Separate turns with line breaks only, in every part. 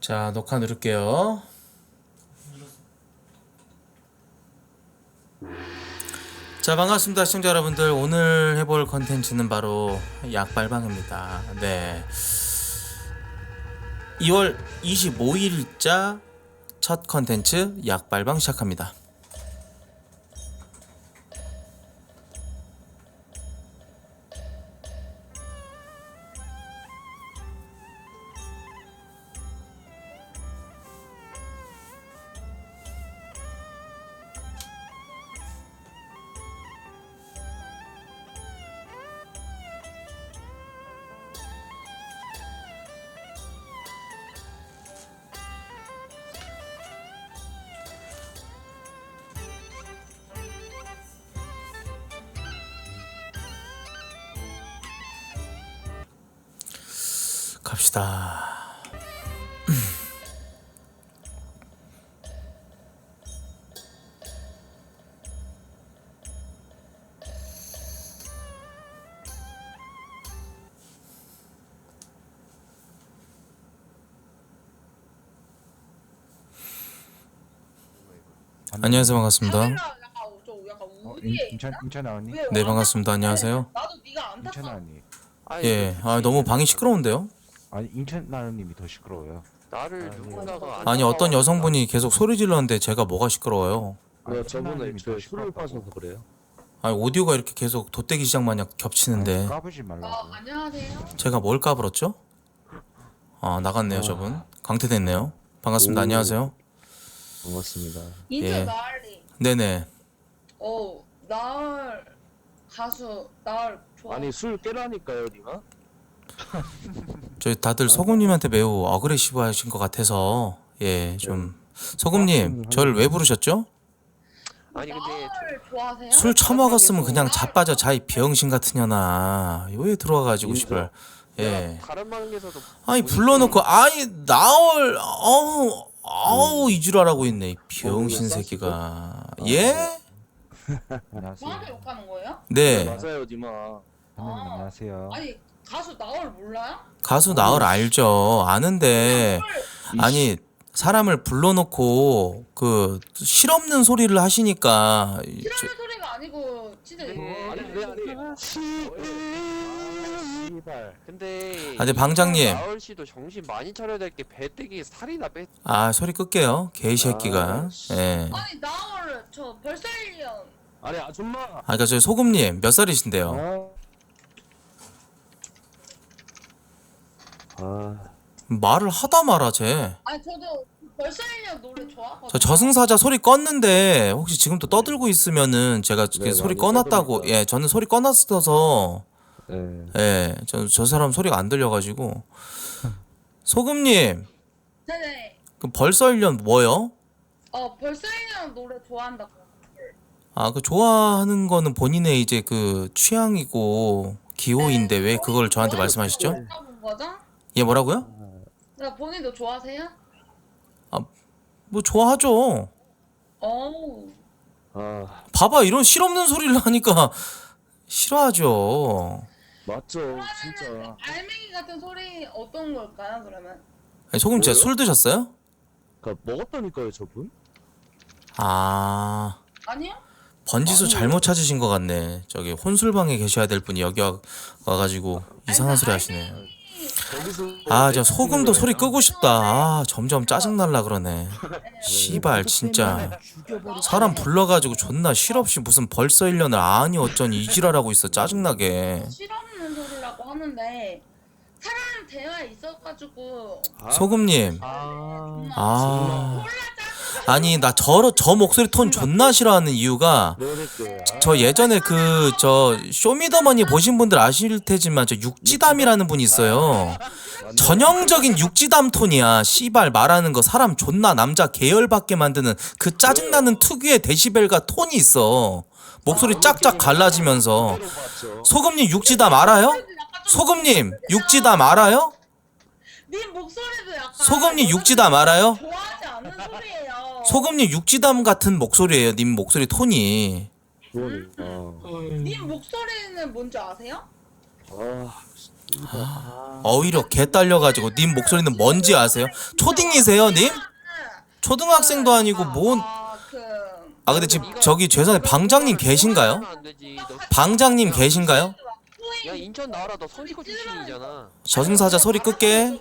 자, 녹화 누를게요. 자, 반갑습니다 시청자 여러분들. 오늘 해볼 컨텐츠는 바로 약발방입니다. 네, 2월 25일자 첫 컨텐츠 약발방 시작합니다. 갑시다. 안녕하세요, 반갑습니다.
카메라 약간 우리의
인천아 언니?
왜
네,
왔다
반갑습니다.
갔다 해?
안녕하세요.
나도 네가 안
인천아
탔어.
언니.
예, 너무 방이 시끄러운데요?
아니 인천아 언님이 더 시끄러워요.
나를 누군가가 안
아니, 어떤
따라와.
여성분이 계속 소리 질렀는데 제가 뭐가 시끄러워요?
아니,
저번에
하나님이
저
더
술을
시끄럽다고.
빠져서 그래요.
아니, 오디오가 이렇게 계속 돗대기 시장 마냥 겹치는데
까부지 말라고.
안녕하세요.
제가 뭘 까불었죠? 나갔네요, 저분. 강퇴됐네요. 반갑습니다.
오.
안녕하세요.
반갑습니다.
인천
예.
나을리.
네네.
나을 가수 나을 좋아.
아니 술 깨라니까요, 니가?
저희 다들 소금님한테 매우 어그레시브 하신 것 같아서 좀 소금님 저를 왜 부르셨죠?
아니 근데
나을 좋아하세요?
술 처먹었으면 그냥 자빠져 자이 병신 같은 년아. 왜 들어와가지고
인정.
씨발. 예.
다른 방에서도
아니 불러놓고 아니 나올 아우 이지랄하고 있네 이 병신 새끼가. 예?
안녕하세요.
저한테 욕하는 거예요?
네.
맞아요, 니마.
하나님 안녕하세요.
아니 가수 나을 몰라요?
가수 나을 알죠. 아는데 아니 사람을 불러놓고 그 실없는 소리를 하시니까
싫어하는 소리가 아니고 진짜
아니
씨발.
근데
네, 방장님.
나얼 씨도 정신 많이 차려야 될 게 배때기 살이나 뺐.
소리 끌게요 개새끼가. 예.
아니 나을 저 벌써 1년.
아니 아줌마.
그러니까 저희 소금님 몇 살이신데요? 말을 하다 말아 쟤.
아니 저도 벌써 1년 노래 좋아하거든요.
저 저승사자 소리 껐는데 혹시 지금도 떠들고 있으면은 제가
네,
소리
많이
꺼놨다고.
떠드니까.
예, 저는 소리 꺼놨어서
네.
저 사람 소리가 안 들려가지고. 소금님
네네.
그 벌써 1년 뭐요?
벌써 1년 노래 좋아한다고.
그 좋아하는 거는 본인의 이제 그 취향이고 기호인데 왜 그걸 저한테 말씀하시죠?
본 거죠?
예, 뭐라고요?
나 본인도 좋아하세요?
뭐 좋아하죠.
아
봐봐, 이런 실없는 소리를 하니까 싫어하죠.
맞죠, 진짜.
알맹이 같은 소리 어떤 걸까요, 그러면?
아니, 소금 진짜
뭐요?
술 드셨어요?
그러니까 먹었다니까요, 저분.
아니요?
번지수 잘못 찾으신 것 같네. 저기 혼술방에 계셔야 될 분이 여기 와가지고 이상한 소리 하시네.
거기서
저 소금도 소리 끄고 싶다. 점점 짜증날라 그러네. 씨발 진짜 사람 불러가지고 존나 실없이 무슨 벌써 1년을 아니 어쩌니 이지랄하고 있어. 짜증나게.
싫어하는 소리라고 하는데 사람 대화에 있어가지고
소금님
아
아니 나 저 목소리 톤 존나 싫어하는 이유가
그러니까.
저 예전에 저 쇼미더머니 보신 분들 아실 테지만 저 육지담이라는 분이 있어요. 전형적인 육지담 톤이야. 씨발 말하는 거 사람 존나 남자 계열받게 만드는 그 짜증나는 특유의 데시벨과 톤이 있어. 목소리 짝짝 갈라지면서. 소금님 육지담 알아요? 소금님 육지담 알아요?
님 목소리도 약간
소금님 육지담 알아요?
좋아하지 않는 소리예요.
소금님 육지담 같은 목소리예요. 님 목소리 톤이.
그러니까.
님 목소리는 뭔지 아세요?
오히려 개 딸려가지고 님 목소리는 뭔지 아세요? 초딩이세요 님? 초등학생도 아니고 뭔... 아 근데 지금 저기 죄송한데 방장님 계신가요?
하면 안 되지. 너
방장님 계신가요?
야 인천 나와라. 너 선지고 출신이잖아.
저승사자 소리 끄게.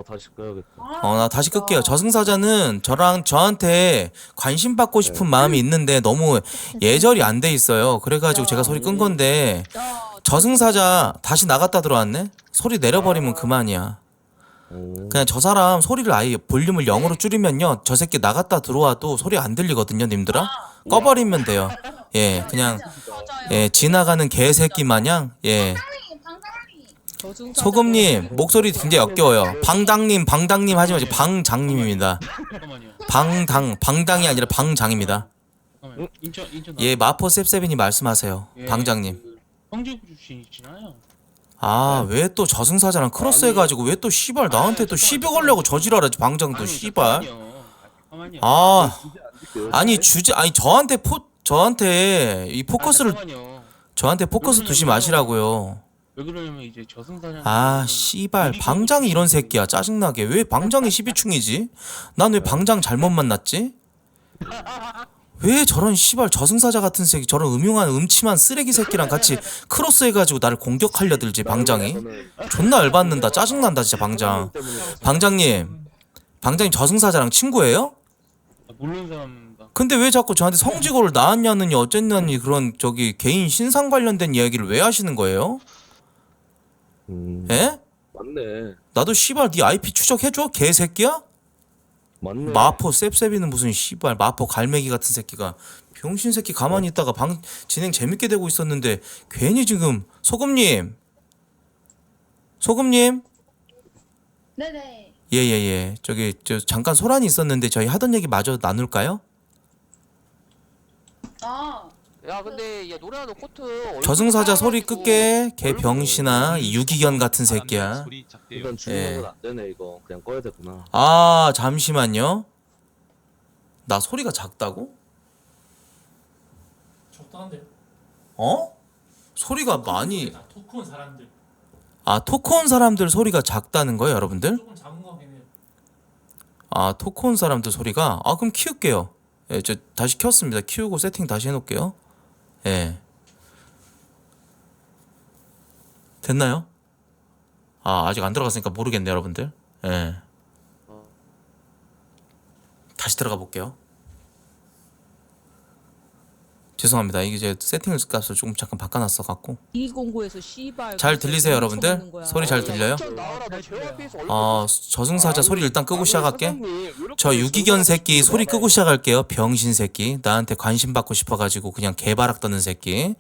다시 꺼야겠다.
나 다시 끌게요. 저승사자는 저한테 관심 받고 싶은 마음이 있는데 너무 예절이 안 돼 있어요. 그래가지고 제가 소리 끈 건데 저승사자 다시 나갔다 들어왔네? 소리 내려버리면 그만이야. 그냥 저 사람 소리를 아예 볼륨을 0으로 줄이면요 저 새끼 나갔다 들어와도 소리 안 들리거든요 님들아. 꺼버리면 돼요. 예 그냥 예 지나가는 개새끼 마냥. 예 소금님 목소리 굉장히 역겨워요. 방당님 하지 마시고 방장님입니다. 방당이 아니라 방장입니다.
인천
예 마포 셉셉이니 말씀하세요. 방장님.
성지구 출신이시잖아요.
아 왜 또 저승사자랑 크로스 해가지고 왜 또 씨발 나한테 또 시비 걸려고 저지랄하지 방장도 씨발.
잠깐만요.
아 아니 저한테 이 포커스를 저한테 포커스 두지 마시라고요.
왜 그러냐면 이제 저승사자.
아 씨발 방장이 이런 새끼야 짜증나게. 왜 방장이 12충이지? 난 왜 방장 잘못 만났지? 왜 저런 씨발 저승사자 같은 새끼 저런 음흉한 음침한 쓰레기 새끼랑 같이 크로스 해가지고 나를 공격하려 들지 방장이. 존나 열받는다 짜증난다 진짜 방장. 방장님 저승사자랑 친구예요?
모르는 사람입니다.
근데 왜 자꾸 저한테 성지고를 나왔냐느니 어쨌냐니 그런 저기 개인 신상 관련된 이야기를 왜 하시는 거예요? 에?
맞네.
나도 씨발 네 IP 추적해줘 개새끼야?
맞네.
마포 셉셉이는 무슨 씨발 마포 갈매기 같은 새끼가 병신 새끼 가만히 있다가 방 진행 재밌게 되고 있었는데 괜히 지금 소금님
네네.
예예예 저기 저 잠깐 소란이 있었는데 저희 하던 얘기 마저 나눌까요?
아,
야 근데 야 노래하는 코트 얼굴
저승사자 소리
빨아가지고
끄게 개
얼굴
병신아 이 유기견 같은 새끼야.
일단
예.
주는 건 안 되네 이거. 그냥 꺼야 되구나.
아 잠시만요. 나 소리가 작다고?
적당한데.
어? 소리가 많이
토크온 사람들
토크온 사람들 소리가 작다는 거예요 여러분들?
조금 작은 거긴 해요.
토크온 사람들 소리가 그럼 키울게요. 예, 저 다시 켰습니다. 키우고 세팅 다시 해놓을게요. 예. 됐나요? 아직 안 들어갔으니까 모르겠네 여러분들. 예. 다시 들어가 볼게요. 죄송합니다. 이게 제 세팅 값을 조금 잠깐 바꿔놨어 갖고.
109에서 씨발
잘 들리세요 여러분들? 소리 잘 들려요?
인천 나와라. 너 제와피에서 얼굴
저승사자 소리 일단 끄고 시작할게.
사장님, 왜 이렇게
저 유기견 새끼
저승사자
소리 끄고 시작할게요. 병신 새끼. 나한테 관심 받고 싶어가지고 그냥 개바락 떠는 새끼.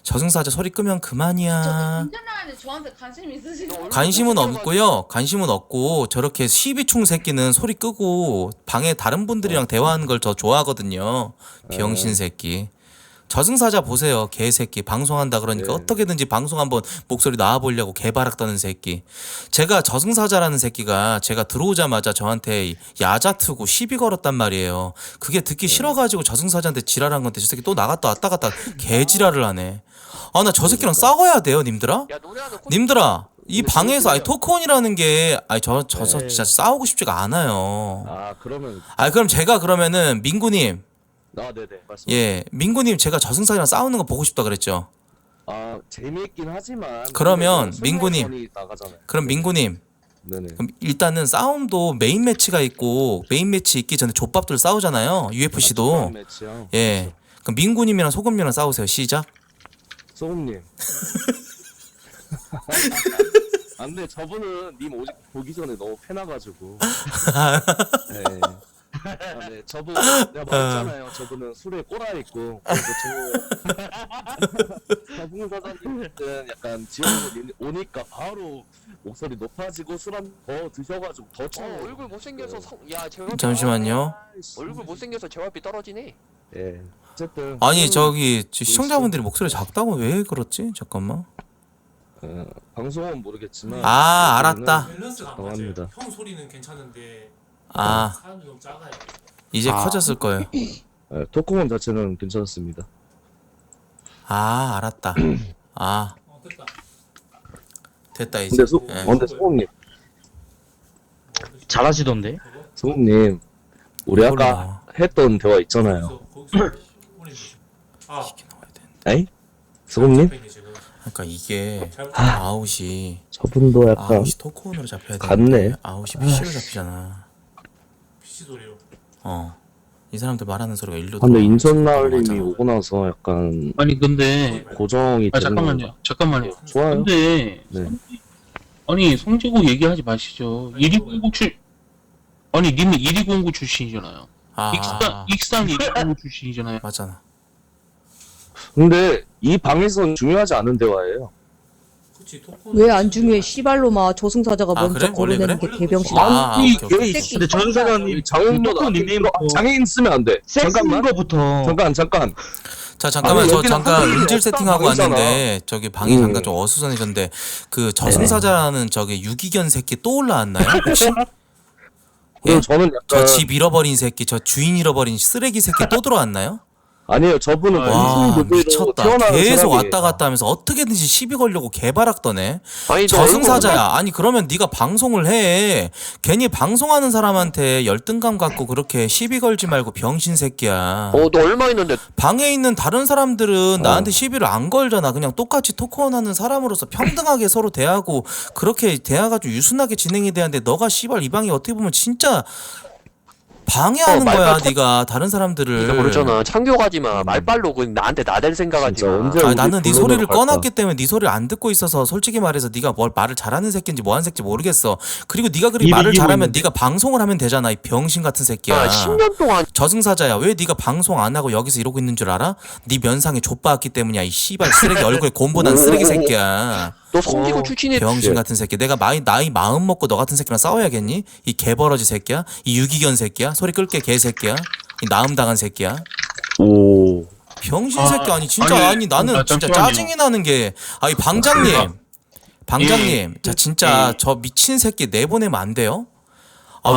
저승사자 소리 끄면
저
그만이야.
인천 나가는데 저한테 관심 있으신가요?
관심은 없고요. 관심은 없고 저렇게 시비충 새끼는 소리 끄고 방에 다른 분들이랑 대화하는 걸 더 좋아하거든요. 병신 새끼. 저승사자 보세요. 개새끼. 방송한다 그러니까
네.
어떻게든지 방송 한번 목소리 나와보려고 개바락 떠는 새끼. 제가 저승사자라는 새끼가 제가 들어오자마자 저한테 야자트고 시비 걸었단 말이에요. 그게 듣기 싫어가지고 저승사자한테 지랄한 건데 저 새끼 또 나갔다 왔다 갔다 개지랄을 하네. 나 저 새끼랑 싸워야 돼요 님들아?
야 노래하는 코트
님들아 이
근데
방에서
재밌어요.
토크온이라는 게 저
네.
진짜 싸우고 싶지가 않아요.
그러면
그럼 제가 그러면은 민구님
네네 말씀.
예 민구님 제가 저승사자랑 싸우는 거 보고 싶다 그랬죠.
재미있긴 하지만
그러면
근데
민구님.
손해선이 나가잖아요.
그럼 민구님
네네.
그럼 일단은 싸움도 메인 매치가 있고 메인 매치 있기 전에 족밥들 싸우잖아요. UFC도
매치요.
예 그럼 민구님이랑 소금님이랑 싸우세요. 시작.
소금님. 안돼 저분은 님 오직 보기 전에 너무 패나가지고. 네. 네 저분 내가 말했잖아요. 저분은 술에 꼬라 있고 저분 사장님은 약간 지원으로 오니까 바로 목소리 높아지고 술 한 더 드셔가지고 더 쳐요.
얼굴 못생겨서 야 제와피
잠시만요.
얼굴 못생겨서 제와피 떨어지네.
예. 어쨌든
아니 저기 시청자분들이 목소리 작다고 왜 그렇지? 잠깐만.
방송은 모르겠지만
알았다.
밸런스가 안
합니다.
맞아요. 형 소리는 괜찮은데 사람이 너무 작아요.
이제 커졌을 거예요.
토크온 자체는 괜찮습니다.
알았다.
됐다.
됐다 이제. 예.
근데 소금님,
잘하시던데?
소금님, 우리 아까 했던 대화 있잖아요.
거기서 보내주시고. 아,
에이? 소금님?
잡혀있네, 지금.
그러니까 이게
잘못
아웃이
저분도 약간
아웃이 토크온으로 잡혀야
갔네.
되는데 아웃이 PC로 잡히잖아.
PC 소리로.
이 사람들 말하는 소리가 일로
근데
들어와.
인천 나을님이
맞잖아.
오고 나서 약간
아니 근데
고정이
아
되는
잠깐만요.
좋아요.
근데
네.
아니 성지고 얘기하지 마시죠. 1위공고 아니 님은 1위공고 출신이잖아요. 익산 1위공고 출신이잖아요.
맞잖아.
근데 이 방에선 중요하지 않은 대화예요.
그치,
왜 안 중요해? 씨발로마 저승사자가
아,
먼저
그래? 원래
거론하는
그래?
게 개병신.
아,
아니,
오케이, 오케이.
이게
새끼.
근데 전사장님
장인도
토크 닉네임부터
장애인 쓰면 안 돼.
섹스인
잠깐만.
거부터
잠깐.
자 잠깐만
아니,
저
여기는
잠깐
한국인이
음질
없다,
세팅하고
방이잖아.
왔는데 저기 방이 잠깐 좀 어수선해졌는데 그 저승사자라는 저기 유기견 새끼 또 올라왔나요 혹시?
그리고
예?
저는 약간
저 집 잃어버린 새끼 저 주인 잃어버린 쓰레기 새끼 또 들어왔나요?
아니에요. 저분은
와
무슨 노래로
미쳤다.
태어나는
계속
사람이에요.
왔다 갔다 하면서 어떻게든지 시비 걸려고 개바락 떠네.
아니 너
저승사자야. 아니 그러면 네가 방송을 해. 괜히 방송하는 사람한테 열등감 갖고 그렇게 시비 걸지 말고 병신 새끼야.
너 얼마 있는데
방에 있는 다른 사람들은 나한테 시비를 안 걸잖아. 그냥 똑같이 토크온 하는 사람으로서 평등하게 서로 대하고 그렇게 대화가 좀 유순하게 진행이 돼야 하는데 너가 씨발 이 방이 어떻게 보면 진짜 방해하는
말빨
거야.
터-
네가 다른 사람들을.
네가 그러잖아. 참교가지 마. 말빨로 그 나한테 나댈 생각하지
진짜
마.
언제
아니,
우리
나는 네
불러내러
소리를
갈까?
꺼놨기 때문에 네 소리를 안 듣고 있어서 솔직히 말해서 네가 뭘 말을 잘하는 새끼인지 뭐하는 새끼인지 모르겠어. 그리고 네가 그리 말을
이기고
잘하면
있는데.
네가 방송을 하면 되잖아. 이 병신 같은 새끼야.
10년 동안
저승사자야. 왜 네가 방송 안 하고 여기서 이러고 있는 줄 알아? 네 면상에 좆바았기 때문이야. 이 씨발 쓰레기 얼굴에 곰보난 쓰레기 새끼야.
너 성지고 출신이
병신 같은 새끼. 내가 나이 마음 먹고 너 같은 새끼랑 싸워야겠니? 이 개버러지 새끼야. 이 유기견 새끼야. 소리 끌게 개새끼야. 이 나음 당한 새끼야.
오.
병신 새끼 아니 진짜 아니 나는
아,
진짜
잠시만요.
짜증이 나는 게 아니 방장님 자 진짜 저 미친 새끼 내보내면 안 돼요?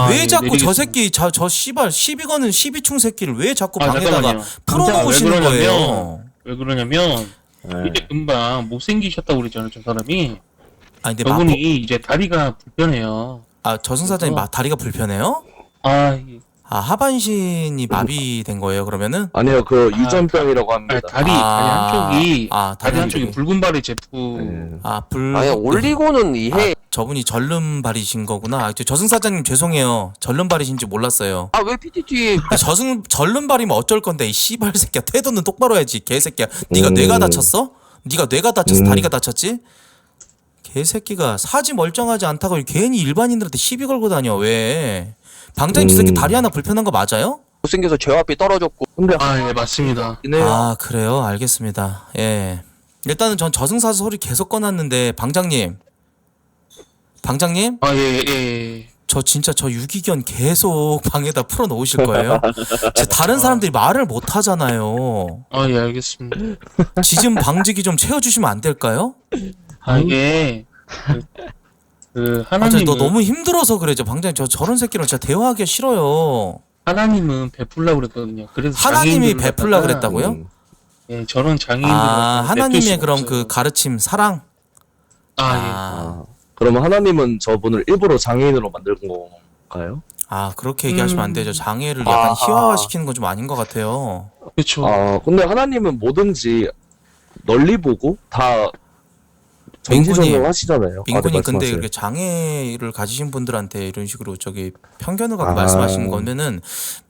왜
예,
자꾸 저
내리겠습니다.
새끼 저 씨발 시비 거는 시비충 새끼를 왜 자꾸
아,
방에다가
잠깐만요.
풀어놓으시는
왜 그러냐면-
거예요?
왜 그러냐면
네.
이제 금방 못생기셨다고 그랬잖아요. 저 사람이.
아니 근데
저분이 이제 다리가 불편해요.
저승사자님 다리가 불편해요?
아,
하반신이 마비된 거예요 그러면은?
아니요. 그 유전병이라고 합니다.
다리 한쪽이
다리
다리 한쪽이
한쪽이
붉은 발의 제품.
네.
아니 올리고는 이해.
저분이 절름발이신 거구나. 저승사자님 죄송해요. 절름발이신지 몰랐어요.
아 왜 PTT
절름발이면 어쩔 건데 이 씨발 새끼야. 태도는 똑바로 해야지 개새끼야. 네가 뇌가 다쳤어? 네가 뇌가 다쳐서 다리가 다쳤지? 개새끼가 사지 멀쩡하지 않다고 괜히 일반인들한테 시비 걸고 다녀. 왜? 방장님 저 새끼 다리 하나 불편한 거 맞아요?
못생겨서 제 앞에 떨어졌고.
근데
예, 맞습니다.
아 그래요? 알겠습니다. 예. 일단은 전 저승사자 소리 계속 꺼놨는데 방장님
예.
저 진짜 저 유기견 계속 방에다 풀어 놓으실 거예요? 다른 사람들이 말을 못 하잖아요.
예, 알겠습니다.
지금 방지기 좀 채워주시면 안 될까요?
이게 그
너
하나님은
너무 힘들어서 그래. 방장님 저런 새끼랑 진짜 대화하기 싫어요.
하나님은 베풀라 그랬거든요. 그래서
하나님이
장애인들을
베풀라
갖다가,
그랬다고요?
예, 저런 장애인들
하나님의 그럼 그 가르침 사랑.
그러면 하나님은 저분을 일부러 장애인으로 만든 건가요?
그렇게 얘기하시면 안 되죠. 장애를 약간 희화화시키는 건 좀 아닌 것 같아요.
그렇죠.
근데 하나님은 뭐든지 널리 보고 다
민군이-
정지전능 하시잖아요.
민군이
네,
근데
말씀하세요.
이렇게 장애를 가지신 분들한테 이런 식으로 편견을 갖고 말씀하시는 거면은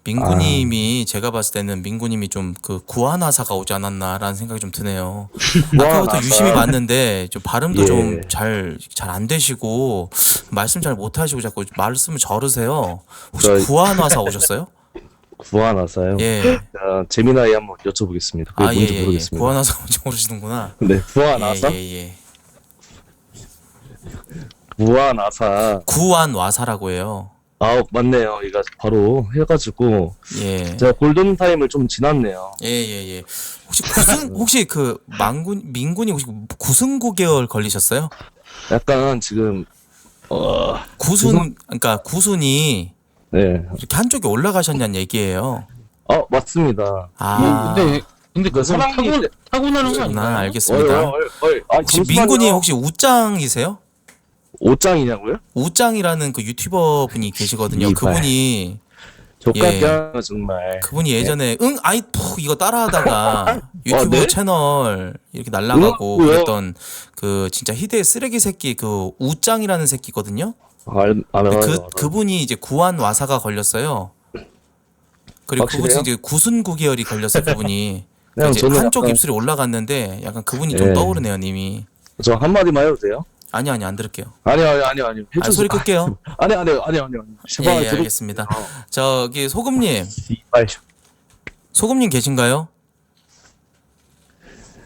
민구님이 제가 봤을 때는 민구님이 좀 그 구한화사가 오지 않았나라는 생각이 좀 드네요. 아까부터
구한화사.
유심히 봤는데 좀 발음도
예.
좀 잘 안 되시고 말씀 잘 못하시고 자꾸 말씀을 저르세요. 혹시
저희-
구한화사 오셨어요?
구한화사요?
예.
재미나이 한번 여쭤보겠습니다. 그게 뭔지 모르겠습니다.
구한화사 뭔지 모르시는구나.
네, 구한화사?
예.
구한화사.
구한화사라고 해요.
맞네요. 이거 바로 해가지고
예.
제가 골든타임을 좀 지났네요.
예. 혹시 그 민군이 혹시 구승구 계열 걸리셨어요?
약간 지금
그러니까 구순이
네.
이렇게 한쪽에 올라가셨냐는 얘기예요.
맞습니다.
근데 그
사람이
타고나는 거 아닌가요?
알겠습니다. 혹시
잠시만요.
민군이 혹시 우짱이세요?
옷장이냐고요?
우짱이라는 그 유튜버 분이 계시거든요.
씨발.
그분이
족같냐 정말.
그분이 예전에 응 아이 푹 이거 따라하다가 유튜브
네?
채널 이렇게 날라가고
왜요?
그랬던 그 진짜 희대의 쓰레기 새끼 그 우짱이라는 새끼거든요. 그분이 이제 구안 와사가 걸렸어요. 그리고 그분이
확실해요?
이제 구순구 계열이 걸렸어요. 그분이
그냥
이제
저는
한쪽
약간-
입술이 올라갔는데 약간 그분이 좀
예.
떠오르네요, 님이.
저 한마디만 해도 돼요?
아니요, 안 들을게요.
아니요.
아, 소리 끌게요.
아니요. 제발
예, 알겠습니다. 저기 소금님,
씨발.
소금님 계신가요?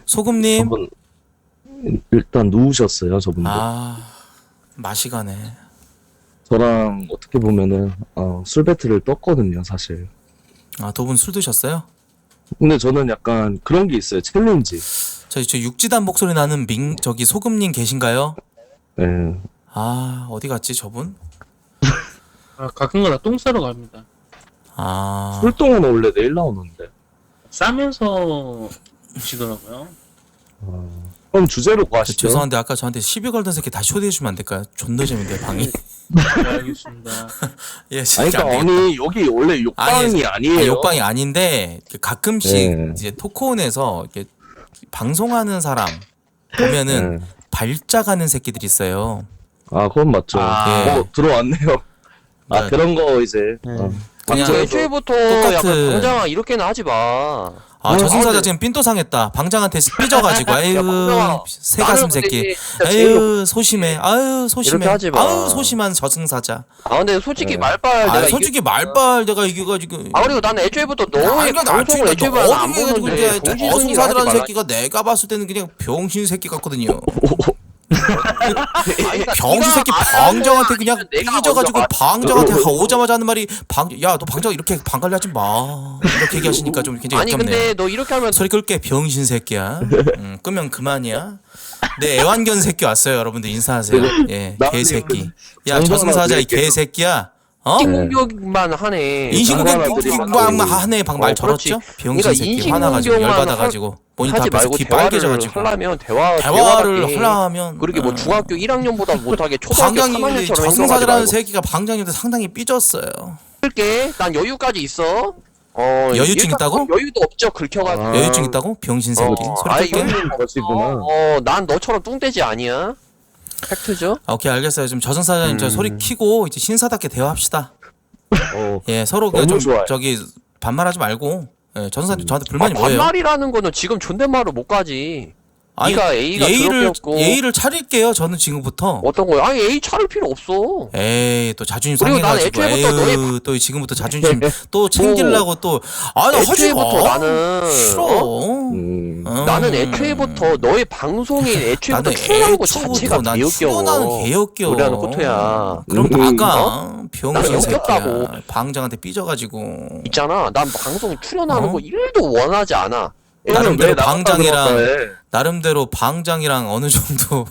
소금님.
저분 일단 누우셨어요, 저분도.
아, 맛이 가네.
저랑 어떻게 보면은 술 배틀을 떴거든요, 사실.
아, 두 분 술 드셨어요?
근데 저는 약간 그런 게 있어요, 챌린지.
저 육지단 목소리 나는 저기 소금님 계신가요?
예.
아, 어디 갔지 저분?
아, 가끔가다 똥 싸러 갑니다.
아,
술동은 원래 내일 나오는데.
싸면서 오시더라고요.
그럼 주제로
저
가시죠.
죄송한데 아까 저한테 시비 걸던 새끼 다시 초대해주면 안 될까요? 존나 재밌는데 방이.
네, 알겠습니다.
예,
아니,
진짜
그러니까
안 되겠다.
아니 여기 원래 욕방이 아니에요.
아, 욕방이 아닌데 가끔씩
예.
이제 토크온에서 이렇게 방송하는 사람 보면은
예.
발작하는 새끼들이 있어요.
아, 그건 맞죠.
예.
들어왔네요.
네.
그런 거 이제.
그냥
그 애초에부터
똑같은-
약간 방장아 이렇게는 하지 마.
아, 저승사자
근데-
지금 삔또 상했다. 방장한테 삐져가지고 아유
방장아,
새가슴
나는
새끼.
근데 진짜
아유 소심해. 아유 소심해.
이렇게 하지 마.
아유 소심한 저승사자.
아 근데 솔직히
네.
말빨
아
내가
솔직히 말빨 내가 이겨가지고.
아 그리고 나는 애초에부터 너의
아니,
방송을 애초에 안 보는데
저승사자라는 새끼가 내가 봤을 때는 그냥 병신 새끼 같거든요. 병신 새끼 방장한테 그냥 삐져가지고 방장한테 오자마자 하는 말이 야 너 방장 이렇게 방관리하지 마 이렇게 얘기하시니까 좀 굉장히
아니
역겹네요.
근데 너 이렇게 하면
소리 끌게 병신 새끼야. 끄면 그만이야. 네 애완견 새끼 왔어요 여러분들 인사하세요. 예 개새끼. 야 저승사자 이 개새끼야. 어?
인신공격만 하네.
인신공격만 하네 말
그렇지.
저렇죠? 병신
그러니까
새끼 화나가지고
인신공격만
열받아가지고 모니터
하지
앞에서
말고
귀
대화를
빨개져가지고
하려면
대화를
대화답게
하려면
그렇게 뭐 중학교 1학년보다 못하게 초등학교
방장이
3학년처럼 행동하지
저승사자라는
말고
새끼가 방장님한테 상당히 삐졌어요.
할게. 난 여유까지 있어.
여유증
일단
있다고?
여유도 없죠. 긁혀가지고.
아.
여유증 있다고? 병신 새끼. 소리
아이,
끌게.
여유는
것이구나.
난 너처럼 뚱돼지 아니야. 팩트죠?
아, 오케이 알겠어요. 지금 저승사자님 저 소리 키고 이제 신사답게 대화합시다. 예 서로
너무
좀
좋아요.
저기 반말하지 말고. 예 저승사자님 저한테 불만이 뭐예요?
반말이라는 거는 지금 존댓말로 못 가지.
아니,
네가 A가 더럽게
예의를 차릴게요. 저는 지금부터.
어떤 거야? 아니 A 차릴 필요 없어.
에이 또 자존심
그리고 나는
상해가지고
애초에부터
에휴 또 지금부터 자존심 또 챙기려고 또 아나 하지
애초에부터
마.
나는
싫어.
나는 애초에부터 너의 방송이 애초에부터
나는
출연하는 거
애초부터
자체가
난
개역겨워.
출연하는 개역겨워.
노래하는 코트야.
그럼 나가
나는
병신 새끼야.
역겹다고.
방장한테 삐져가지고.
있잖아. 난 방송 출연하는
어?
거 1도 원하지 않아.
나름대로 나름대로 방장이랑 어느 정도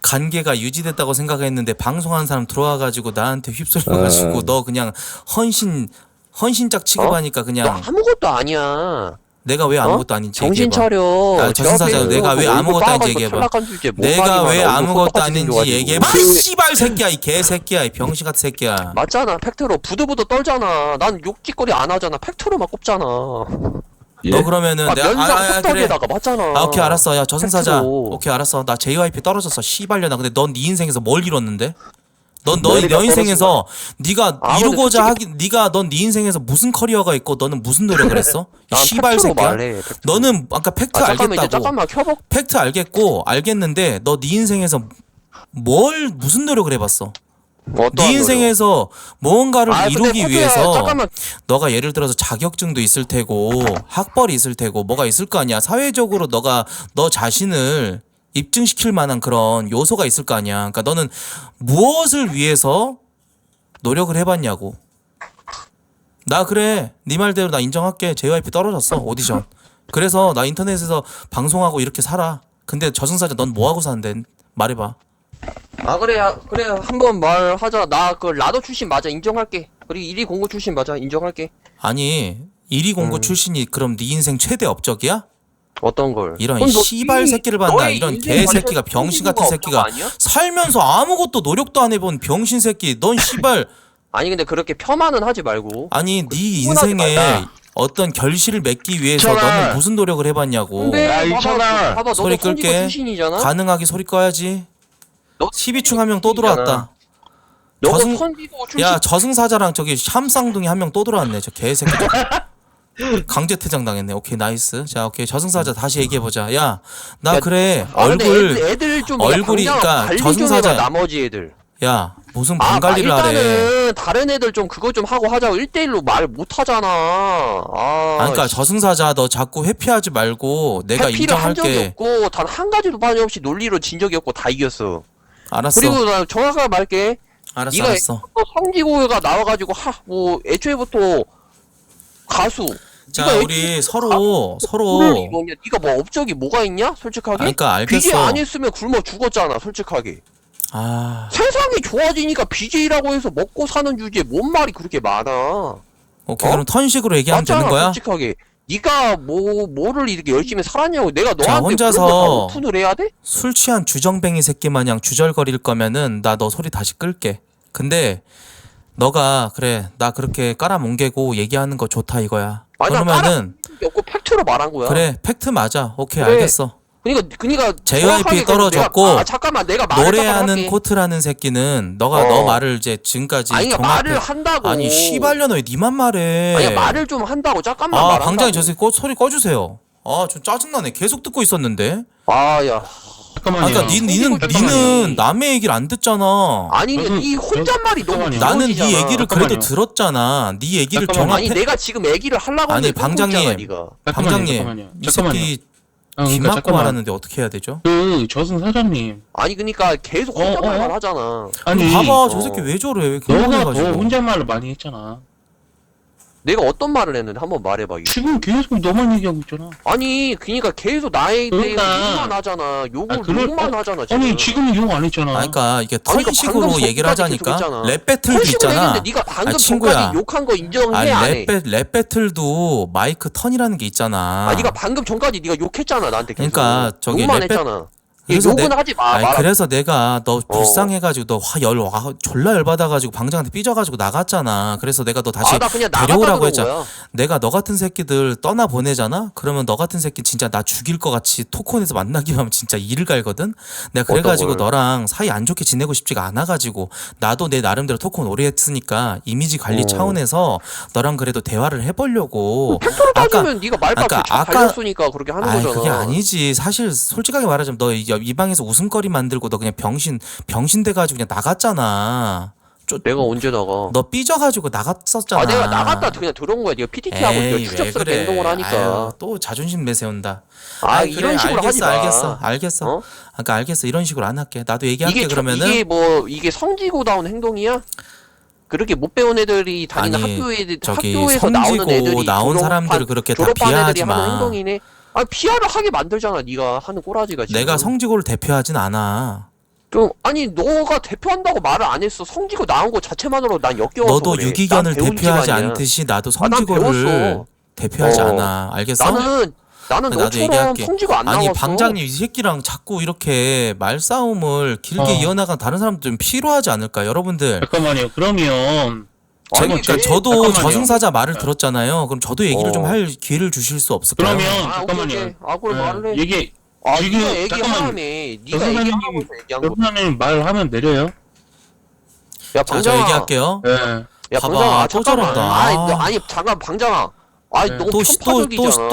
관계가 유지됐다고 생각했는데 방송하는 사람 들어와가지고 나한테 휩쓸려가지고 너 그냥 헌신짝 취급하니까
너
그냥
아무것도 아니야.
내가 왜 아무것도 아닌지
정신
얘기해봐.
차려.
야, 저승사자 내가 왜 아무것도 아닌지 얘기해봐. 내가 왜 아무것도 아닌지 얘기해봐. 아 씨발 새끼야 이 개새끼야 이 병신 같은 새끼야.
맞잖아. 팩트로 부들부들 떨잖아. 난 욕짓거리 안 하잖아. 팩트로만 꼽잖아.
너 그러면은 내가
면상
그래.
흑덕에다가 맞잖아.
아 오케이 알았어. 야 저승사자.
팩트로.
오케이 알았어. 나 JYP 떨어졌어. 씨발려나. 근데 넌 네 인생에서 뭘 이뤘는데? 넌
머리가
너 인생에서 네가
아, 근데
이루고자
솔직히-
하기 네가 넌 네 인생에서 무슨 커리어가 있고 너는 무슨 노력을 했어? 이
난
씨발
팩트로
새끼야.
말해. 팩트로.
너는 아까 팩트
잠깐만 이제
알겠다고.
잠깐만 켜봐.
팩트 알겠고 알겠는데 너 네 인생에서 무슨 노력을 해봤어? 네 인생에서 무언가를 이루기 위해서
잠깐만.
너가 예를 들어서 자격증도 있을 테고 학벌이 있을 테고 뭐가 있을 거 아니야. 사회적으로 너가 너 자신을 입증시킬 만한 그런 요소가 있을 거 아니야. 그러니까 너는 무엇을 위해서 노력을 해봤냐고. 나 그래 네 말대로 나 인정할게. JYP 떨어졌어 오디션. 그래서 나 인터넷에서 방송하고 이렇게 살아. 근데 저승사자 넌 뭐하고 사는데 말해봐.
아 그래 한번 말하자. 나 그 라더 출신 맞아. 인정할게. 그리고 1위 공고 출신 맞아. 인정할게.
아니 1위 공고 출신이 그럼 네 인생 최대 업적이야?
어떤 걸?
이런
그럼 너
씨발
이-
새끼를 봤나?
너의
이런
인생
개새끼가
관련해서
병신 같은
성지고가
새끼가
없는 거 아니야?
살면서 아무것도 노력도 안 해본 병신 새끼. 넌 씨발
아니 근데 그렇게 폄하는 하지 말고.
아니 네
흥분하지
인생에
말자.
어떤 결실을 맺기 위해서
전화.
너는 무슨 노력을 해봤냐고.
근데
야,
봐봐,
이천아.
봐봐,
소리
너도 성지고
끌게.
출신이잖아.
가능하게 소리 꺼야지.
너
12충 한 명 또 들어왔다.
너가
저승-
선지고 출신.
야 저승사자랑 저기 샴쌍둥이 한 명 또 들어왔네. 저 개새끼. 강제 퇴장 당했네. 오케이 나이스. 자 오케이 저승사자 다시 얘기해보자. 야 나
야,
그래
아, 근데
얼굴
애들 좀
얼굴이
그냥
그러니까
관리 좀
저승사자-
해봐, 나머지 애들.
야 무슨 방 관리를 하래.
일단은 다른 애들 좀 그거 좀 하고 하자고 1대1로 말 못 하잖아.
아, 그러니까 저승사자 너 자꾸 회피하지 말고 내가
회피를 한 적이
인정할게.
없고 단 한 가지도 빠짐없이 논리로 진 적이 없고 다 이겼어.
알았어.
그리고 나 정확하게 말할게.
알았어.
네가
알았어.
또 성지고가 나와가지고 뭐 애초에부터 가수.
자
네가
우리 서로
뭐냐? 네가 뭐 업적이 뭐가 있냐? 솔직하게.
그러니까
BJ
알겠어.
안 했으면 굶어 죽었잖아. 솔직하게.
아
세상이 좋아지니까 BJ라고 해서 먹고 사는 주제에 뭔 말이 그렇게 많아.
오케이
어?
그럼 턴식으로 얘기하면
맞잖아,
되는 거야?
솔직하게. 네가 뭐를 이렇게 열심히 살았냐고 내가
자,
너한테
혼자서-
그런 걸다 오픈을 해야 돼?
술 취한 주정뱅이 새끼 마냥 주절거릴 거면은 나 너 소리 다시 끌게. 근데 너가 그래 나 그렇게 깔아뭉개고 얘기하는 거 좋다 이거야.
아니, 나
그러면은
없고 팩트로 말한 거야.
그래 팩트 맞아. 오케이
그래.
알겠어.
그러니까
JYP
정확하게
떨어졌고
내가, 잠깐만 내가 말을
노래하는
할게.
코트라는 새끼는 너가
어.
너 말을 이제 지금까지
아니 그러니까
종합해.
말을 한다고.
아니 씨발년아 왜 니만 말해.
아니 말을 좀 한다고. 잠깐만
아
말한다고.
방장이 저 새끼 소리 꺼주세요. 아 좀 짜증나네. 계속 듣고 있었는데.
아야.
잠깐만요.
아 그러니까 니는 남의 얘기를 안 듣잖아.
아니 네 혼잣말이 너무
잠깐만요.
나는 네
길어지잖아.
얘기를 그래도
잠깐만요.
들었잖아. 네 얘기를
잠깐만요.
아니
종합해.
내가 지금 얘기를 하려고
아니,
했는데
방장님.
끊고 있잖아, 네가.
방장님
잠깐만요.
이 새끼 귀
그러니까
막고
잠깐만.
말하는데 어떻게 해야 되죠?
그 저승 사장님.
아니 그러니까 계속 혼잣말만 하잖아.
아니
봐봐 저 새끼 왜 저래? 왜
너가 더
흥분해가지고.
혼잣말을 많이 했잖아.
내가 어떤 말을 했는데 한번 말해봐. 이거.
지금 계속 너만 얘기하고 있잖아.
아니 그러니까 계속 나에 대해서
그러니까.
욕만 하잖아.
그럴-
욕만 하잖아 지금.
아니 지금은 욕 안 했잖아.
아니 그러니까 이게
아니, 그러니까
턴식으로
방금
얘기를
전까지
하자니까
계속 했잖아.
랩 배틀도
턴식으로
있잖아.
얘기했는데 네가 방금
친구야.
전까지 욕한 거 인정해
아니
안 해?
랩 배틀도 마이크 턴이라는 게 있잖아.
아 네가 방금 전까지 네가 욕했잖아 나한테 계속.
그러니까 저기
욕만
랩
했잖아.
그래서
욕은
내-
하지 마.
아니
말
그래서 내가 너 불쌍해가지고 너 졸라 열받아가지고 방장한테 삐져가지고 나갔잖아. 그래서 내가 너 다시
나 그냥
데려오라고
나갔다
했잖아.
그런 거야.
내가 너 같은 새끼들 떠나 보내잖아. 그러면 너 같은 새끼 진짜 나 죽일 것 같이 토크온에서 만나기만 하면 진짜 이를 갈거든. 내가 그래가지고
어떤 걸?
너랑 사이 안 좋게 지내고 싶지가 않아가지고 나도 내 나름대로 토크온 오래 했으니까 이미지 관리 차원에서 너랑 그래도 대화를 해보려고.
팩트로
아까
따지면 네가 말값
아까-
잘 달렸으니까 그렇게 하는
아이
거잖아.
그게 아니지. 사실 솔직하게 말하자면 너 이 방에서 웃음거리 만들고 너 그냥 병신 돼가지고 그냥 나갔잖아.
내가 언제 나가?
너 삐져가지고 나갔었잖아.
내가 나갔다 그냥 들어온 거야. 네가 PTT 하고
에이,
네가
왜
추접스럽게
그래.
행동을 하니까.
아유, 또 자존심 내세운다.
아이, 이런 식으로 하지 마.
알겠어.
어?
그러니까 알겠어. 이런 식으로 안 할게. 나도 얘기할게
이게
그러면은.
이게 성지고다운 행동이야? 그렇게 못 배운 애들이 다니는
아니, 저기
학교에서 나오는
성지고
애들이
나온 사람들을 그렇게 다
졸업한 애들이
비하하지
하는
마.
행동이네. 아 비하를 하게 만들잖아. 네가 하는 꼬라지가 지금.
내가 성지고를 대표하진 않아.
좀 아니 너가 대표한다고 말을 안 했어. 성지고 나온 거 자체만으로 난 역겨워서
너도
그래.
유기견을
난 배운
대표하지
집안이야.
않듯이 나도
난
성지고를
배웠어.
대표하지
어.
않아. 알겠어?
나는
나도
너처럼
얘기할게.
성지고 안
아니
나왔어.
방장님 이 새끼랑 자꾸 이렇게 말싸움을 길게
어.
이어나간 다른 사람들 좀 필요하지 않을까 여러분들.
잠깐만요. 그러면
아니,
그러니까
쟤-
저도
잠깐만요.
저승사자 말을 들었잖아요. 그럼 저도 얘기를
어.
좀 할 기회를 주실 수 없을까요?
그러면
오케이,
잠깐만요.
오케이. 아 그걸 말을 해.
얘기
아
지금
네가
잠깐만요.
얘기하네. 네가
선생님이
얘기하고 얘기한 거.
여분하는 말하면 내려요.
야
자, 저
방장아.
얘기할게요.
예.
야
봐봐,
방장아
또
잠깐만.
저런다.
아니 잠깐 방장아. 아니
네.
너무
또
편파적이잖아.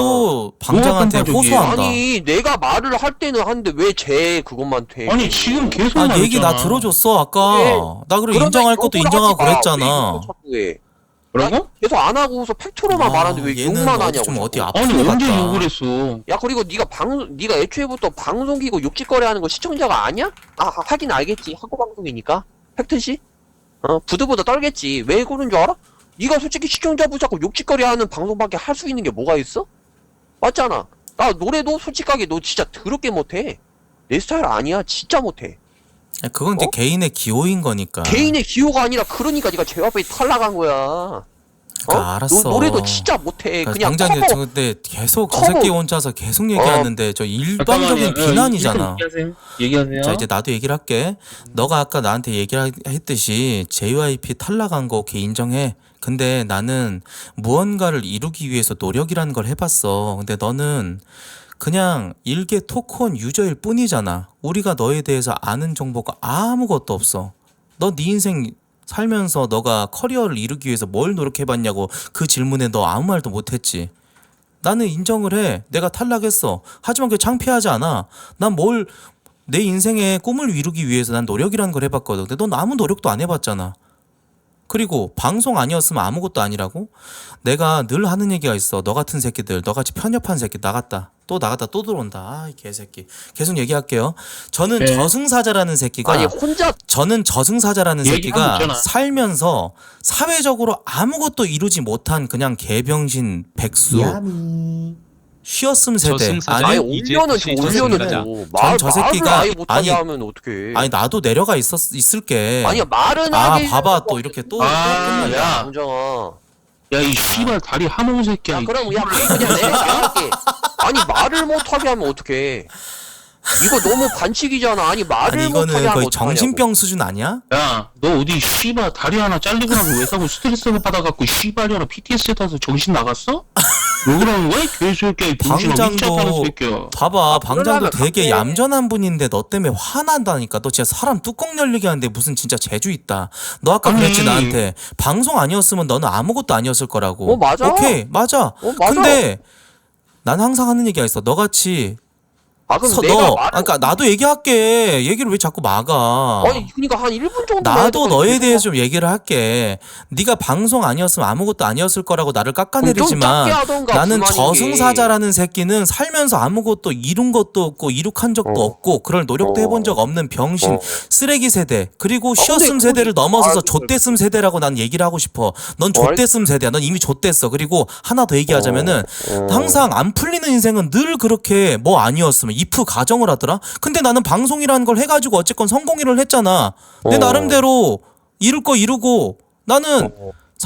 방장한테
뭐가
호소한다.
아니 내가 말을 할 때는 하는데 왜 쟤 그것만 돼?
아니 지금 계속
아
말했잖아.
얘기 나 들어줬어 아까.
그래.
나 그래
그러면
인정할 것도
욕을
인정하고
하지 마. 왜
그랬잖아.
이거 자꾸 해?
뭐라고?
계속 안 하고서 팩트로만 말하는데 왜
얘는
욕만
어디
하냐고.
좀 어디
자꾸.
아픈
아니
것
언제
같다.
욕을 했어?
야 그리고 네가 애초에부터 방송 키고 욕짓거리 하는 거 시청자가 아니야? 아 하긴 알겠지. 학교 방송이니까. 팩트시? 부들부들 떨겠지. 왜 그런 줄 알아? 네가 솔직히 시청자 붙잡고 욕짓거리 하는 방송밖에 할 수 있는 게 뭐가 있어? 맞잖아. 나 노래도 솔직하게 너 진짜 더럽게 못해. 내 스타일 아니야. 진짜 못해.
그건 이제
어?
개인의 기호인 거니까.
개인의 기호가 아니라 그러니까 네가 제 앞에 탈락한 거야.
그러니까 알았어.
노래도 진짜 못해.
그러니까
그냥
당장
커버.
근데 계속 저
커버.
새끼 혼자서 계속 얘기하는데 저 일방적인 비난이잖아.
얘기하세요.
자 이제 나도 얘기를 할게. 너가 아까 나한테 얘기를 했듯이 JYP 탈락한 거 오케이 인정해. 근데 나는 무언가를 이루기 위해서 노력이라는 걸 해봤어. 근데 너는 그냥 일개 토크온 유저일 뿐이잖아. 우리가 너에 대해서 아는 정보가 아무것도 없어. 너 네 인생 살면서 너가 커리어를 이루기 위해서 뭘 노력해봤냐고 그 질문에 너 아무 말도 못했지. 나는 인정을 해. 내가 탈락했어. 하지만 그게 창피하지 않아. 난 내 인생의 꿈을 이루기 위해서 난 노력이라는 걸 해봤거든. 근데 넌 아무 노력도 안 해봤잖아. 그리고 방송 아니었으면 아무것도 아니라고? 내가 늘 하는 얘기가 있어. 너 같은 새끼들, 너같이 편협한 새끼 나갔다. 또 나갔다 또 들어온다. 아, 이 개새끼. 계속 얘기할게요. 저는
네.
저승사자라는 새끼가
아니 혼자
저는 저승사자라는
얘기하고
새끼가
있잖아.
살면서 사회적으로 아무것도 이루지 못한 그냥 개병신 백수 쉬었음 세대.
저승사자.
아니
아니
올려는 줘 올려는
저승사자.
줘.
저 새끼가-
말을 아예 못하게
아니,
하면 어떡해.
아니 나도 내려가 있을게.
아니야 말은
아
하게
봐봐 또 이렇게 또 끝난다.
야.
정정아.
야, 이 씨발 다리 하몽 새끼야.
야
이
그럼 야 그냥 내릴게. 아니 말을 못하게 하면 어떡해. 이거 너무 반칙이잖아. 아니 말을
아니
못하게
이거는
하면
거의
어떡하냐고.
정신병 수준 아니야?
야, 너 어디 씨발 다리 하나 잘리고 나서 왜 사고 스트레스를 받아갖고 씨발이라 PTSD 타서 정신 나갔어? 왜 그러는 거야? 개새끼야, 이 정신
방장도-
어디 짜파는 새끼야.
봐봐 방장도
그러려면
되게
갑자기-
얌전한 분인데 너 때문에 화난다니까. 너 진짜 사람 뚜껑 열리게 하는데 무슨 진짜 재주 있다. 너 아까
아니.
그랬지 나한테 방송 아니었으면 너는 아무것도 아니었을 거라고.
맞아.
오케이 맞아.
맞아.
근데 난 항상 하는 얘기가 있어. 너같이
아 그럼 내가 말을
그러니까 나도 얘기할게. 얘기를 왜 자꾸 막아?
아니 그러니까 한 1분 정도
나도 너에 대해서 좀 얘기를 할게. 네가 방송 아니었으면 아무것도 아니었을 거라고 나를 깎아내리지만 나는 저승사자라는 새끼는 살면서 아무것도 이룬 것도 없고 이룩한 적도 없고 그럴 노력도 해본 적 없는 병신 쓰레기 세대 그리고 쉬었음
근데
세대를 넘어서서
아,
좆됐음 세대라고 난 얘기를 하고 싶어. 넌 좆됐음 세대야. 넌 이미 좆됐어. 그리고 하나 더 얘기하자면은 항상 안 풀리는 인생은 늘 그렇게 뭐 아니었으면 if 가정을 하더라. 근데 나는 방송이라는 걸 해가지고 어쨌건 성공을 했잖아. 내 나름대로 이룰 거 이루고 나는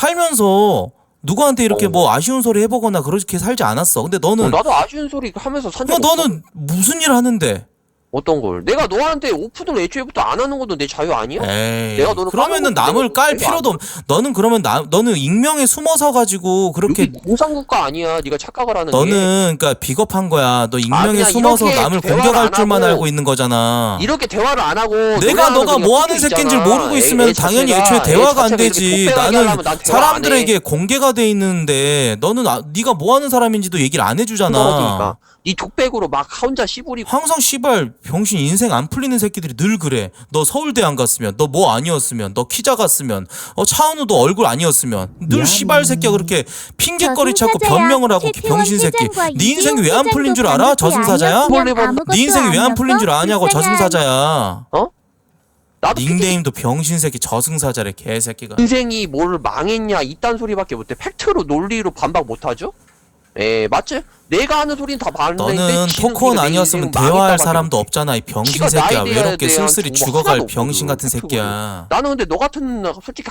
살면서 누구한테 이렇게 뭐 아쉬운 소리 해보거나 그렇게 살지 않았어. 근데 너는
나도 아쉬운 소리 하면서 산
야,
적 없어.
너는 무슨 일 하는데?
어떤 걸? 내가 너한테 오픈을 애초에부터 안 하는 것도 내 자유 아니야?
에이,
내가 너를
그러면은
까는
남을
것도
깔
내가
필요도 너는 그러면 너는 익명에 숨어서 가지고 그렇게
여기 공산국가 아니야. 네가 착각을 하는 게.
너는 그러니까 비겁한 거야. 너 익명에
그냥
숨어서
이렇게
남을
대화를
공격할
안
줄만
하고
알고 있는 거잖아.
이렇게 대화를 안 하고
내가
노래하는
너가
그냥
뭐 하는
섞여
새끼인지
있잖아.
모르고 있으면
애
당연히
자체가-
애초에 대화가 안
자체가 이렇게
되지.
독백하게
나는
하려면 난 대화 안 해.
사람들에게 공개가 돼 있는데 너는 네가 뭐 하는 사람인지도 얘기를 안 해주잖아.
그러니까 이 독백으로 막 혼자 씨부리고
항상 씨발 병신 인생 안 풀리는 새끼들이 늘 그래. 너 서울대 안 갔으면, 너 뭐 아니었으면, 너 키 작았으면, 차은우도 얼굴 아니었으면 늘 씨발 새끼가 그렇게 핑계거리 찾고 변명을 하고 병신 새끼. 네 인생이 왜 안 풀린 줄 알아? 저승사자야? 네 인생이 왜 안 풀린 줄 아냐고 저승사자야.
나도
닉네임도 병신 새끼 저승사자래 개새끼가.
인생이 뭘 망했냐 이딴 소리밖에 못해. 팩트로 논리로 반박 못하죠? 에 맞지? 내가 하는 소리는 다 맞는데
너는
지는
토크온
소리가 내
아니었으면
인생은
대화할
망했다밖에
사람도
못해.
없잖아 이 병신
지가
새끼야.
나에 대한
외롭게 쓸쓸히
정보가
죽어갈
하나도
병신 같은
없거든,
새끼야.
나는 근데 너 같은 솔직히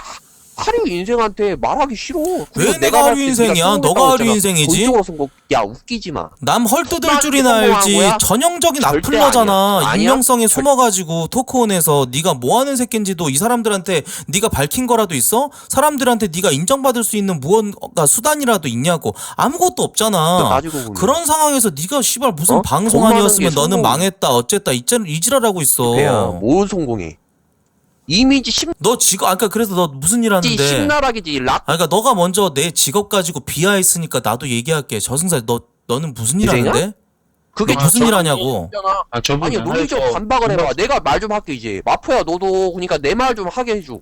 하류 인생한테 말하기 싫어.
왜
그리고
내가 하류
봤을 때
인생이야?
네가
너가 하류
했잖아.
인생이지?
본적으로 쓴 거, 야 웃기지 마.
남 헐뜯을
나한테
줄이나
성공한
알지.
거야?
전형적인
절대
악플러잖아.
아니야.
익명성에 숨어가지고 토크온에서 네가 뭐하는 새끼인지도 이 사람들한테 네가 밝힌 거라도 있어? 사람들한테 네가 인정받을 수 있는 무언가 수단이라도 있냐고. 아무것도 없잖아.
가지고
그런 상황에서 네가 씨발 무슨 방송
돈 많은
아니었으면
게
너는
성공.
망했다 어쨌다 이지랄하고 있어.
뭘 성공해? 이미지
너 직업 아까 그래서 너 무슨 일 하는데?
심나락이지 락.
그러니까 너가 먼저 내 직업 가지고 비하했으니까 나도 얘기할게. 저승사 너는 무슨 일
인생이야?
하는데?
그게
너 무슨 일 하냐고.
아, 저분.
아니 논리적 반박을 해봐. 내가 말 좀 할게 이제. 마포야 너도 그러니까 내 말 좀 하게 해줘.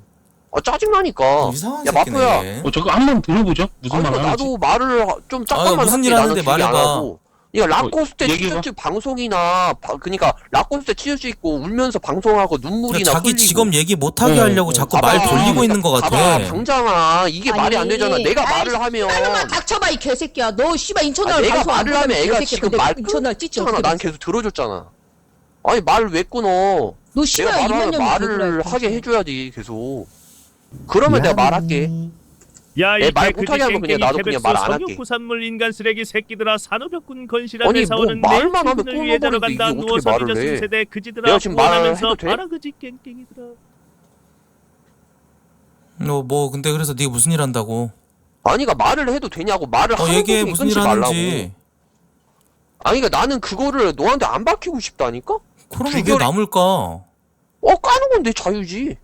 짜증나니까.
이상한
야
새끼네.
마포야.
저거 한번 들어보죠. 무슨
아니,
말 하는지.
나도 말을 좀 잠깐만
무슨
할게.
일 하는데
나는 얘기 안
말해봐.
하고. 그러니까 라코스테
얘기해봐.
티셔츠 방송이나 그러니까 라코스테 티셔츠 입고 울면서 방송하고 눈물이나
자기
흘리고.
직업 얘기 못하게
네,
하려고
네.
자꾸
봐봐.
말 돌리고 있는 것 같아.
봐봐 당장아 이게
아니,
말이 안 되잖아. 내가 말을 하면
씨발로만 닥쳐봐 이 개새끼야. 너 씨발 인천날
내가
방송 안
말을 하면
보면
애가
개새끼야.
지금
근데
말
인천날 찢지
끊잖아.
어떻게
난
됐어?
계속 들어줬잖아. 아니 말을 왜 끊어?
너
내가
씨발
말을
이만 년
말을 하게 해줘야지 계속. 그러면 내가 말할게.
야,
내
이
말 못하게 하면 그냥 나도 그냥 말 안 할게.
성역구산물 인간 쓰레기 새끼들아, 산후벽군 건실한
아니,
회사원은
뭐
내일
말만 하면
출근을 위해 자러
끊어버리는데
간다.
이게 어떻게
누워서
말을
잊었은
해.
세대 그지들아,
내가 지금 말을
후원하면서
해도 돼?
봐라 그지 깽깽이들아.
뭐 근데 그래서 네가 무슨 일 한다고?
아니가 말을 해도 되냐고 말을 하는
얘기해
도중에
무슨
끊지
일
말라고.
하는지.
아니 그러니까 나는 그거를 너한테 안 밝히고 싶다니까?
그러면 왜
불결이-
남을까?
까는 건 내 자유지.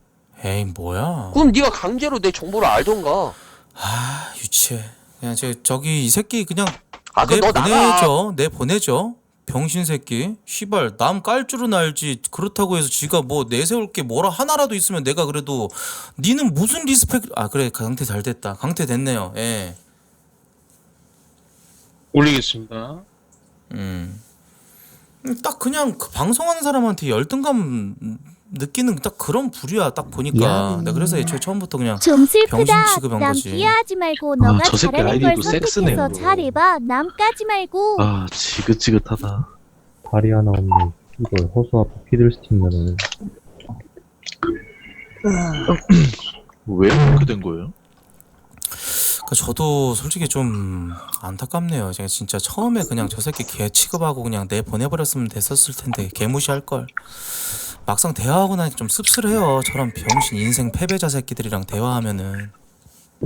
에이 뭐야?
그럼 네가 강제로 내 정보를 알던가.
아 유치해. 그냥 저기 이 새끼 그냥
아
내
그럼 너 나가.
보내죠. 병신 새끼. 시발 남 깔 줄은 알지. 그렇다고 해서 지가 뭐 내세울 게 뭐라 하나라도 있으면 내가 그래도 니는 무슨 리스펙? 아 그래 강퇴 잘 됐다. 강퇴 됐네요. 예.
올리겠습니다.
딱 그냥 그 방송하는 사람한테 열등감 느끼는 딱 그런 부류야. 딱 보니까. 내가 그래서 애초에 처음부터 그냥
좀
병신
슬프다.
취급한
남
거지.
비하하지 말고 너가
저 새끼
잘하는 걸
아이디도 섹스네,
선택해서
그거.
잘해봐. 남 까지 말고.
아 지긋지긋하다.
다리 하나 없는 이걸 허수아비 피들스틱면은
왜 그렇게 된 거예요?
저도 솔직히 좀 안타깝네요. 제가 진짜 처음에 그냥 저 새끼 개 취급하고 그냥 내 보내버렸으면 됐었을 텐데 개 무시할 걸. 막상 대화하고 나니까 좀 씁쓸해요. 저런 병신 인생 패배자 새끼들이랑 대화하면은.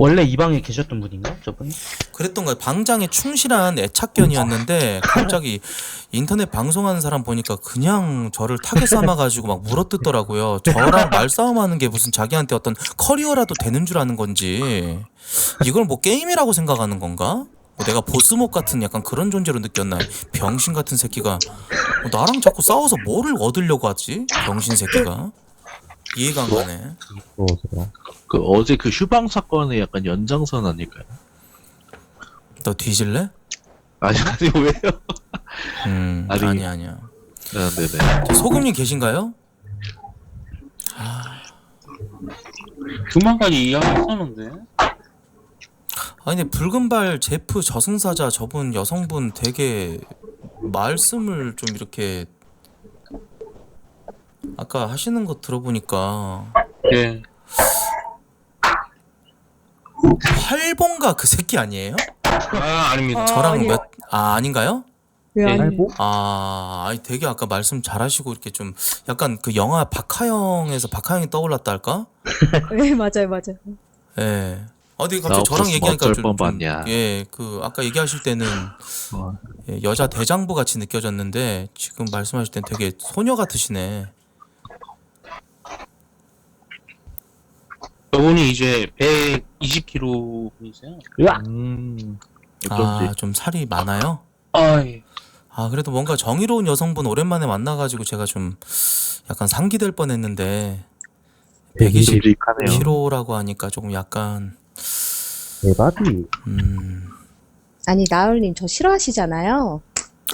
원래 이 방에 계셨던 분인가? 저분이?
그랬던 거예요. 방장에 충실한 애착견이었는데 갑자기 인터넷 방송하는 사람 보니까 그냥 저를 타겟 삼아가지고 막 물어뜯더라고요. 저랑 말싸움하는 게 무슨 자기한테 어떤 커리어라도 되는 줄 아는 건지 이걸 뭐 게임이라고 생각하는 건가? 뭐 내가 보스몹 같은 약간 그런 존재로 느꼈나? 병신 같은 새끼가 나랑 자꾸 싸워서 뭐를 얻으려고 하지? 병신 새끼가 이해가 안 가네.
그 어제 그 휴방 사건의 약간 연장선 아닐까요?
너 뒤질래?
아니 왜요? 아니.
아니야.
아, 네네.
소금님 계신가요?
조만간에 이야기했었는데.
아니 근데 붉은발 제프 저승사자 저분 여성분 되게 말씀을 좀 이렇게 아까 하시는 거 들어보니까
네.
활봉가 그 새끼 아니에요?
아닙니다.
저랑 아닌가요?
왜
네.
아니?
아니 되게 아까 말씀 잘하시고 이렇게 좀 약간 그 영화 박하영에서 박하영이 떠올랐다 할까?
네, 맞아요.
예. 어디
나
갑자기 저랑
없었으면
얘기하니까
어쩔 뻔 봤냐.
예, 그 아까 얘기하실 때는 예, 여자 대장부 같이 느껴졌는데 지금 말씀하실 땐 되게 소녀 같으시네.
저분이 이제 120kg 분이세요.
어쩐지.
좀 살이 많아요?
아이.
그래도 뭔가 정의로운 여성분 오랜만에 만나가지고 제가 좀 약간 상기될 뻔했는데 120kg라고 하니까 조금 약간
대바디.
아니, 나을님 저 싫어하시잖아요.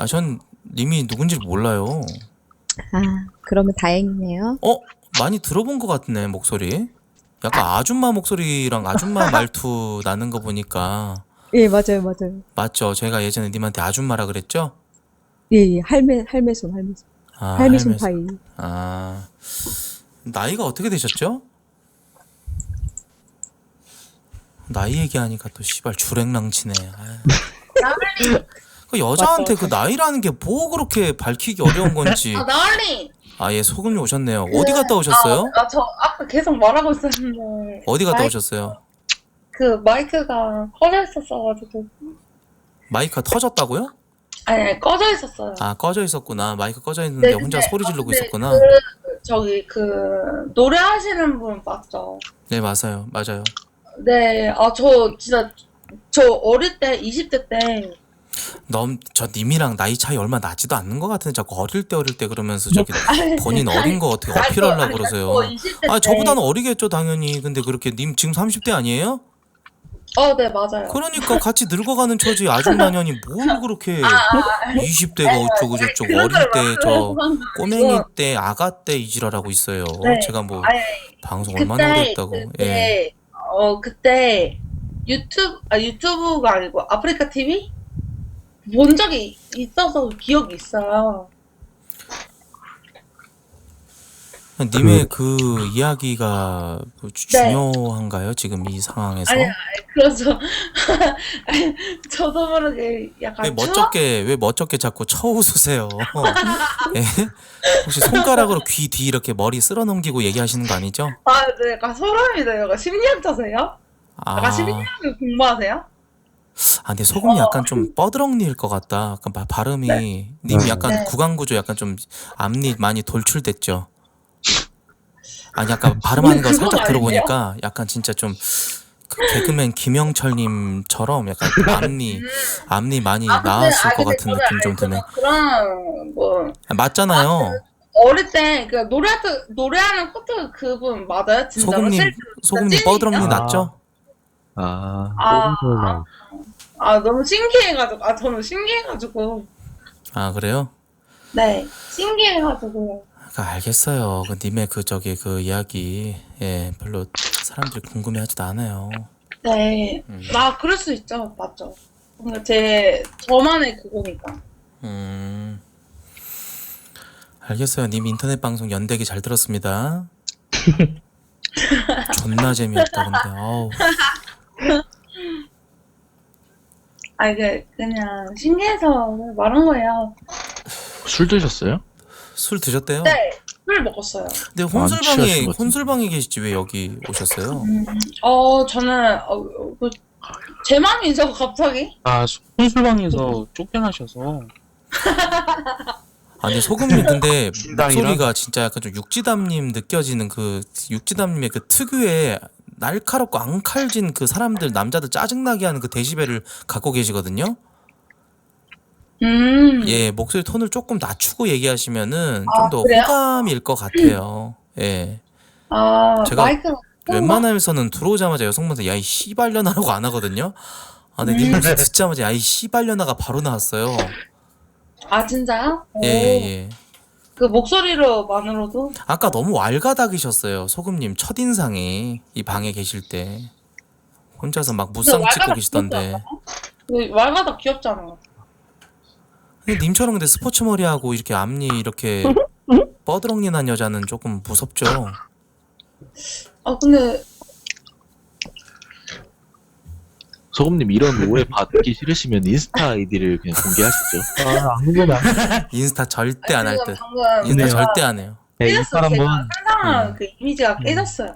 전 님이 누군지 몰라요.
그러면 다행이네요.
많이 들어본 것 같네 목소리. 약간 아줌마 목소리랑 아줌마 말투 나는 거 보니까
예, 맞아요.
맞죠? 제가 예전에 님한테 아줌마라 그랬죠?
예, 할매손. 할매손 파이.
나이가 어떻게 되셨죠? 나이 얘기하니까 또 씨발 주랭랑치네. 그 여자한테 그 나이라는 게 뭐 그렇게 밝히기 어려운 건지.
나을리.
예, 소금이 오셨네요. 어디 갔다 오셨어요?
저 아까 계속 말하고 있었는데.
어디 갔다 오셨어요?
그 마이크가 꺼져 있었어가지고.
마이크가 터졌다고요?
아니, 꺼져 있었어요.
꺼져 있었구나. 마이크 꺼져 있는데
네,
혼자
근데-
소리 지르고
근데
있었구나.
노래하시는 분 맞죠?
네, 맞아요.
네, 저 어릴 때, 20대 때,
저 님이랑 나이 차이 얼마 나지도 않는 것 같은데 자꾸 어릴 때 그러면서 저기 본인 어린 거 어떻게 어필하려고 그러세요?
20대 때.
저보다는 어리겠죠 당연히. 근데 그렇게 님 지금 30대 아니에요?
네, 맞아요.
그러니까 같이 늙어가는 처지 아줌마년이 뭘 그렇게 20대가 어쩌고 저쩌고
그런
어릴 때
걸
저
말하는 거
꼬맹이
아니고.
때 아가 때 이지랄하고 있어요.
네.
제가 뭐
아니,
방송 얼마나 오래 했다고.
그때 유튜브가 아니고 아프리카 TV 본 적이 있어서 기억이 있어요.
님의 그 이야기가 중요한가요? 지금 이 상황에서?
아니, 그래서 아니, 저도 모르게 약간
왜 멋쩍게 자꾸 쳐웃으세요? 예? 혹시 손가락으로 귀 뒤 이렇게 머리 쓸어 넘기고 얘기하시는 거 아니죠?
아, 네, 약간 소름이 돋아요. 약간 심리학자세요? 약간
아,
심리학을 공부하세요?
근데 소금이 약간 좀 뻐드렁니일 것 같다. 약간 발음이 님 약간
네.
구강 구조 약간 좀 앞니 많이 돌출됐죠? 아니 약간 발음하는 거
그건
살짝
아니에요.
들어보니까 약간 진짜 좀 그 개그맨 김영철님처럼 약간 앞니 많이 나왔을 것 같은 느낌 좀 드네.
그런 뭐
맞잖아요.
어릴 때 그 노래하는 코트 그분 맞아요? 진짜로?
소금님
찐이에요?
뻐드렁니 났죠?
아, 너무 신기해가지고 저는 신기해가지고
아 그래요?
네 신기해가지고
알겠어요. 그 님의 그 이야기 별로 사람들이 궁금해하지도 않아요.
네 그럴 수 있죠. 맞죠. 근데 저만의 그거니까.
알겠어요. 님 인터넷 방송 연대기 잘 들었습니다. 존나 재미없다 근데 아우.
이게 그냥 신기해서 말한 거예요.
술 드셨어요?
술 드셨대요?
네, 술 먹었어요.
근데
취하신 것 같은데.
혼술방에 계시지 왜 여기 오셨어요?
저는 제 맘이죠 갑자기.
혼술방에서 쫓겨나셔서.
아니 소금님 근데
신당이랑?
목소리가 진짜 약간 좀 육지담님 느껴지는 그 육지담님의 그 특유의 날카롭고 앙칼진 그 사람들 남자들 짜증나게 하는 그 데시벨을 갖고 계시거든요. 예, 목소리 톤을 조금 낮추고 얘기하시면은 좀 더
그래요?
호감일 것 같아요. 예. 제가
마이크가
웬만하면서는 들어오자마자 여성분한테 야이 씨발년아라고 안 하거든요. 근데 님 목소리 듣자마자 야이 씨발년아가 바로 나왔어요.
진짜요?
예.
그 목소리로만으로도
아까 너무 왈가닥이셨어요. 소금님 첫인상이 이 방에 계실 때 혼자서 막 무쌍 찍고
왈가닥
계시던데.
왈가닥 귀엽잖아.
근데 님처럼 근데 스포츠 머리하고 이렇게 앞니 이렇게 뻐드렁니 난 여자는 조금 무섭죠.
근데
소금님 이런 오해 받기 싫으시면 인스타 아이디를 그냥 공개하시죠.
아무거나.
인스타 절대 안 할 듯.
방금
인스타
네.
절대 안 해요.
이
깨졌어요.
사람은
제가 상상한 그 이미지가 깨졌어요.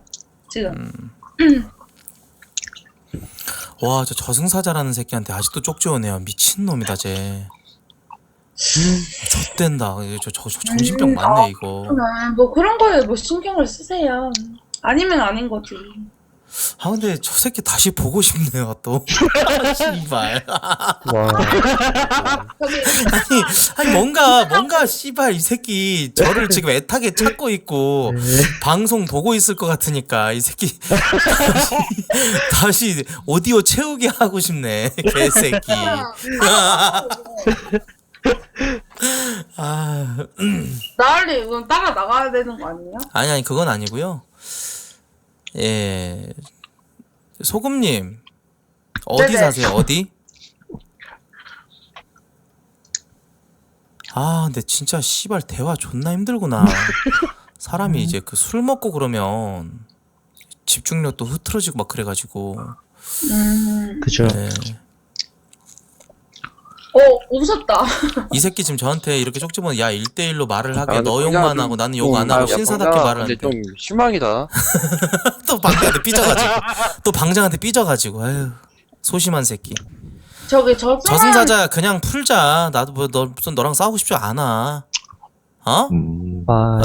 지금.
와, 저 저승사자라는 새끼한테 아직도 쪽지오네요. 미친놈이다, 쟤. 좆된다. 저 정신병 맞네, 이거.
뭐 그런 거에 뭐 신경을 쓰세요. 아니면 아닌 거지.
근데 저 새끼 다시 보고 싶네요, 또. 씨발.
와.
저기
아니, 뭔가, 씨발, 이 새끼, 저를 지금 애타게 찾고 있고, 방송 보고 있을 것 같으니까, 이 새끼, 다시 오디오 채우게 하고 싶네, 개새끼.
나을리 이건 따라 나가야 되는 거 아니에요?
아니, 그건 아니고요. 예. 소금님, 어디
네네.
사세요, 어디? 근데 진짜 씨발 대화 존나 힘들구나. 사람이 이제 그 술 먹고 그러면 집중력도 흐트러지고 막 그래가지고.
그죠.
네.
웃었다.
이 새끼 지금 저한테 이렇게 쪽지 보면 야 1대1로 말을 하게
근데
너
방금
욕만 하고 나는 욕 안 하고 신사답게 말을
근데
하는데
좀 실망이다.
또 방장한테 삐져가지고 또 방장한테 삐져가지고 아유 소심한 새끼.
저기
저승사자 그냥 풀자. 나도 뭐 무슨 너랑 싸우고 싶지 않아. 어?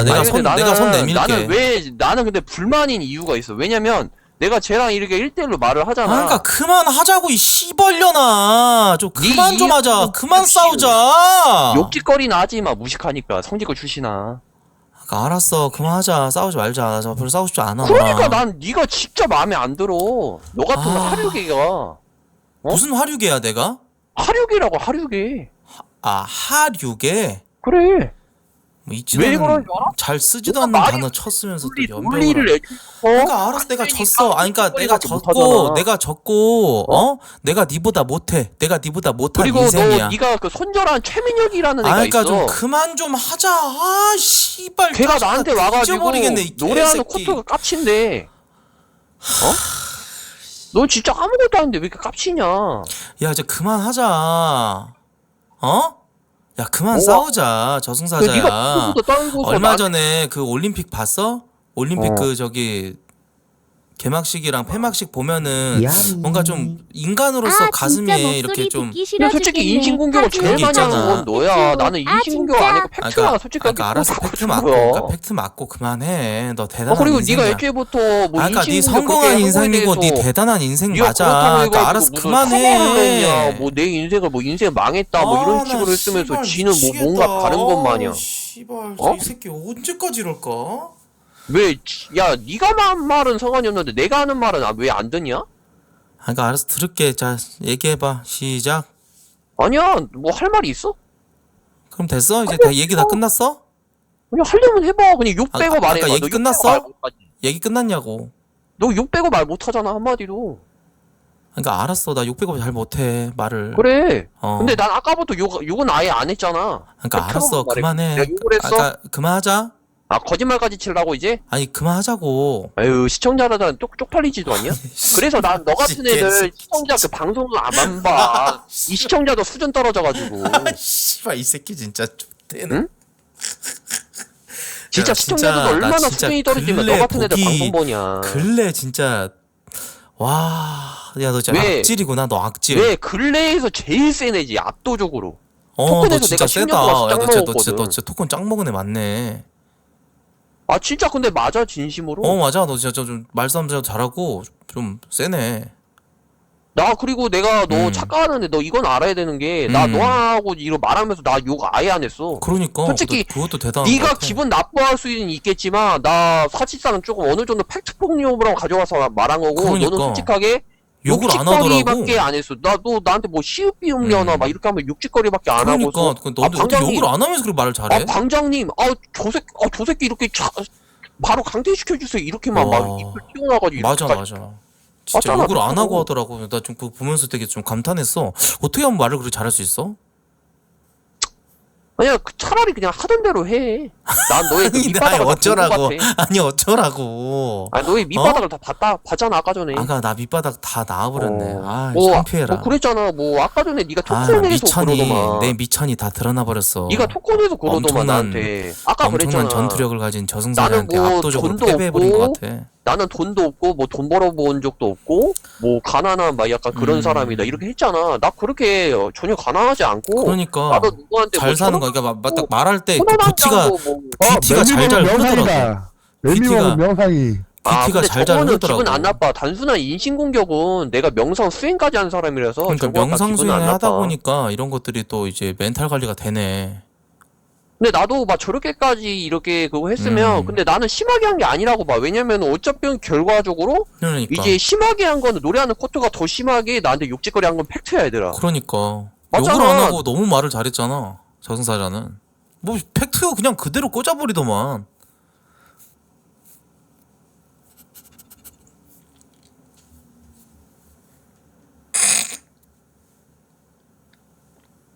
내가
아니, 근데
내가 손 내밀게.
나는 근데 불만인 이유가 있어. 왜냐면 내가 쟤랑 이렇게 1대1로 말을 하잖아.
그러니까 그만하자고 이 씨발려나. 좀 그만 좀 하자. 그만
욕심.
싸우자.
욕짓거리나 하지 마. 무식하니까 성질거 출신아.
그러니까 알았어. 그만하자. 싸우지 말자. 나 저 별로 싸우고 싶지 않아.
그러니까
너랑.
난 네가 진짜 마음에 안 들어. 너 같으면 하류개가.
무슨 화류계야 내가?
하류개라고 하류개.
하류계?
그래.
뭐 있지도
왜
않은
그러는 줄 알아?
잘 쓰지도
누가
않는
말이
단어 쳤으면서 또 연병을
논리를
하고.
내주고
그러니까 알았어 내가 졌어. 아니 그러니까 내가 졌고 내가 니보다 못해. 내가 니보다 못한
그리고
인생이야.
너 네가 그 손절한 최민혁이라는 애가
그러니까
있어.
좀 그만 좀 하자. 아 씨발.
걔가
짜증나
나한테 와가지고
뒤져버리겠네, 이
노래하는
개새끼.
코트가 깝친데. 너 진짜 아무것도 아닌데 왜 이렇게 깝치냐?
야 이제 그만하자. 야 그만
어?
싸우자
네가
저승사자야.
코트부터 떨고서
얼마
나한테-
전에 그 올림픽 봤어? 올림픽
어.
그 저기 개막식이랑 폐막식 보면은 뭔가 좀 인간으로서 가슴에 이렇게 좀
근데 솔직히 인신공격을 제일
그런 게
많이 하는
있잖아.
건 너야. 나는 인신공격 안 하고 팩트야. 솔직히
그러니까 알아서 팩트 맞고 그러니까 팩트 맞고 그만해. 너 대단한
그리고
인생이야.
네가 애초부터 뭐
그러니까 네
인신공격
성공한
그렇게
인생이고
하는 거에
네
대해서
대단한 인생
네가
맞아.
그렇다고
그러니까
해가지고
알아서
무슨 성공을 했냐,
그만해.
뭐 내 인생을 뭐 인생 망했다 뭐 이런
아,
식으로
나
했으면서
씨발
지는 뭐
미치겠다.
뭔가 다른 것 마냥.
씨발
어?
이 새끼 언제까지 이럴까?
왜, 야, 네가 한 말은 상관이 없는데 내가 하는 말은 왜 안 듣냐?
그러니까 알아서 들을게. 자 얘기해봐. 시작.
아니야, 뭐 할 말이 있어?
그럼 됐어? 이제 다 얘기 다 끝났어?
그냥 하려면 해봐. 그냥 욕 빼고 말해.
아까 얘기 끝났어? 얘기 끝났냐고.
너 욕 빼고 말 못하잖아, 한마디로.
그러니까 알았어. 나 욕 빼고 잘 못해 말을.
그래.
어.
근데 난 아까부터 욕은 아예 안 했잖아.
그러니까 알았어.
말해.
그만해.
내가 욕을 했어?
아까 그만하자.
아, 거짓말까지 치려고 이제?
아니 그만하자고.
아유, 시청자라다 쪽팔리지도 않냐? 그래서 난 너 같은 애들 시청자 그 방송을 안 봐. 이 시청자도 수준 떨어져가지고.
씨발 이 새끼 진짜 X대네.
응? 진짜
야,
시청자도
진짜, 나
얼마나
진짜
수준이 떨어지면 너
근래
같은 애들
보기-
방송 보냐.
근래 진짜 와. 야 너 진짜
왜?
악질이구나. 너 악질.
왜 근래에서 제일 센 애지 압도적으로.
너
토큰에서
진짜
내가 10년
세다.
동안
야,
짱
너
먹었거든.
진짜 토큰 짱 먹은 애 맞네.
아 진짜 근데 맞아 진심으로.
맞아. 너 진짜 좀 말싸움 잘하고 좀 세네.
나 그리고 내가 너 착각하는데 너 이건 알아야 되는 게 나 너하고 이런 말하면서 나 욕 아예 안 했어.
그러니까
솔직히
그것도 대단한 것
네가
같아.
기분 나빠할 수는 있겠지만 나 사실상 조금 어느 정도 팩트 폭력으로 가져와서 말한 거고
그러니까.
너는 솔직하게
욕을 안 하더라고.
욕짓거리밖에 안 했어. 너 나한테 뭐 시읍비읍려나 막 이렇게 하면 욕짓거리밖에 안
그러니까
하고서.
너도 어떻게 욕을 안 하면서 그렇게 말을 잘해?
아 방장님, 저 새끼 이렇게 바로 강퇴시켜 주세요. 이렇게만
와.
막 입을 튀어나가지고.
맞아. 진짜
맞잖아,
욕을 안 하고
그거.
하더라고. 나 좀 그거 보면서 되게 좀 감탄했어. 어떻게 하면 말을 그렇게 잘할 수 있어?
아니야, 차라리 그냥 하던 대로 해. 난 너의 그
아니
밑바닥을 다
어쩌라고?
본것 같아.
아니 어쩌라고?
아니 너의 밑바닥을 다 봤잖아 아까 전에.
아까 나 밑바닥 다 나와버렸네. 아
뭐,
창피해라.
뭐 그랬잖아. 뭐 아까 전에 네가
아
토크에서
미천이
그러더만.
내 미천이 다 드러나 버렸어.
네가 토크에서 그러더만
엄청난-
나한테. 아까
엄청난
그랬잖아.
전투력을 가진 저승사자한테
나는 뭐
압도적으로
돈도
패배해버린 것
없고,
같아.
나는 돈도 없고 뭐 돈 벌어본 적도 없고 뭐 가난한 막 약간 그런 사람이다 이렇게 했잖아. 나 그렇게 전혀 가난하지 않고.
그러니까
나도 누구한테
잘
뭐
사는 거. 그러니까 딱 말할 때 그
천원
귀티가
한다고 뭐.
귀티가 잘잘 흐르더라고. 귀티가
명상이.
아,
귀티가
근데
잘잘
저거는
흐르더라고.
기분 안 나빠. 단순한 인신공격은 내가 명상 수행까지 한 사람이라서
그러니까
저거 아까
명상
기분 안
수행을 하다
나빠.
보니까 이런 것들이 또 이제 멘탈 관리가 되네.
근데 나도 막 저렇게까지 이렇게 그거 했으면 근데 나는 심하게 한 게 아니라고 봐. 왜냐면 어차피 결과적으로
그러니까.
이제 심하게 한 거는 노래하는 코트가 더 심하게 나한테 욕짓거리 한 건 팩트야 얘들아.
그러니까
맞잖아.
욕을 안 하고 너무 말을 잘했잖아. 저승사자는. 뭐 팩트요 그냥 그대로 꽂아버리더만.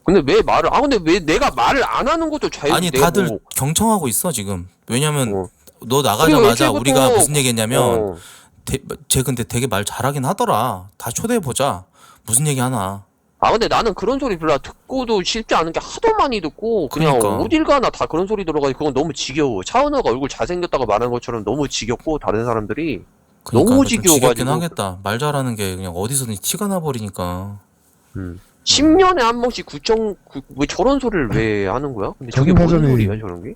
근데 왜 말을 근데 왜 내가 말을 안 하는 것도 자유.
아니
내가
다들
뭐,
경청하고 있어 지금. 왜냐면
어.
너 나가자마자
그리고
우리가
애초부터-
무슨 얘기했냐면
어.
쟤 근데 되게 말 잘하긴 하더라. 다 초대해보자. 무슨 얘기 하나.
근데 나는 그런 소리 별로 듣고도 쉽지 않은 게 하도 많이 듣고 그냥
그러니까.
어딜 가나 다 그런 소리 들어가지고 그건 너무 지겨워. 차은우가 얼굴 잘생겼다고 말하는 것처럼 너무 지겹고 다른 사람들이
그러니까
너무
좀 지겹긴
지겨워가지고.
하겠다. 말 잘하는 게 그냥 어디서든 티가 나버리니까.
10년에 한 번씩 왜 저런 소리를 왜 하는 거야? 근데 저게 무슨
정사전이-
소리야 저런 게?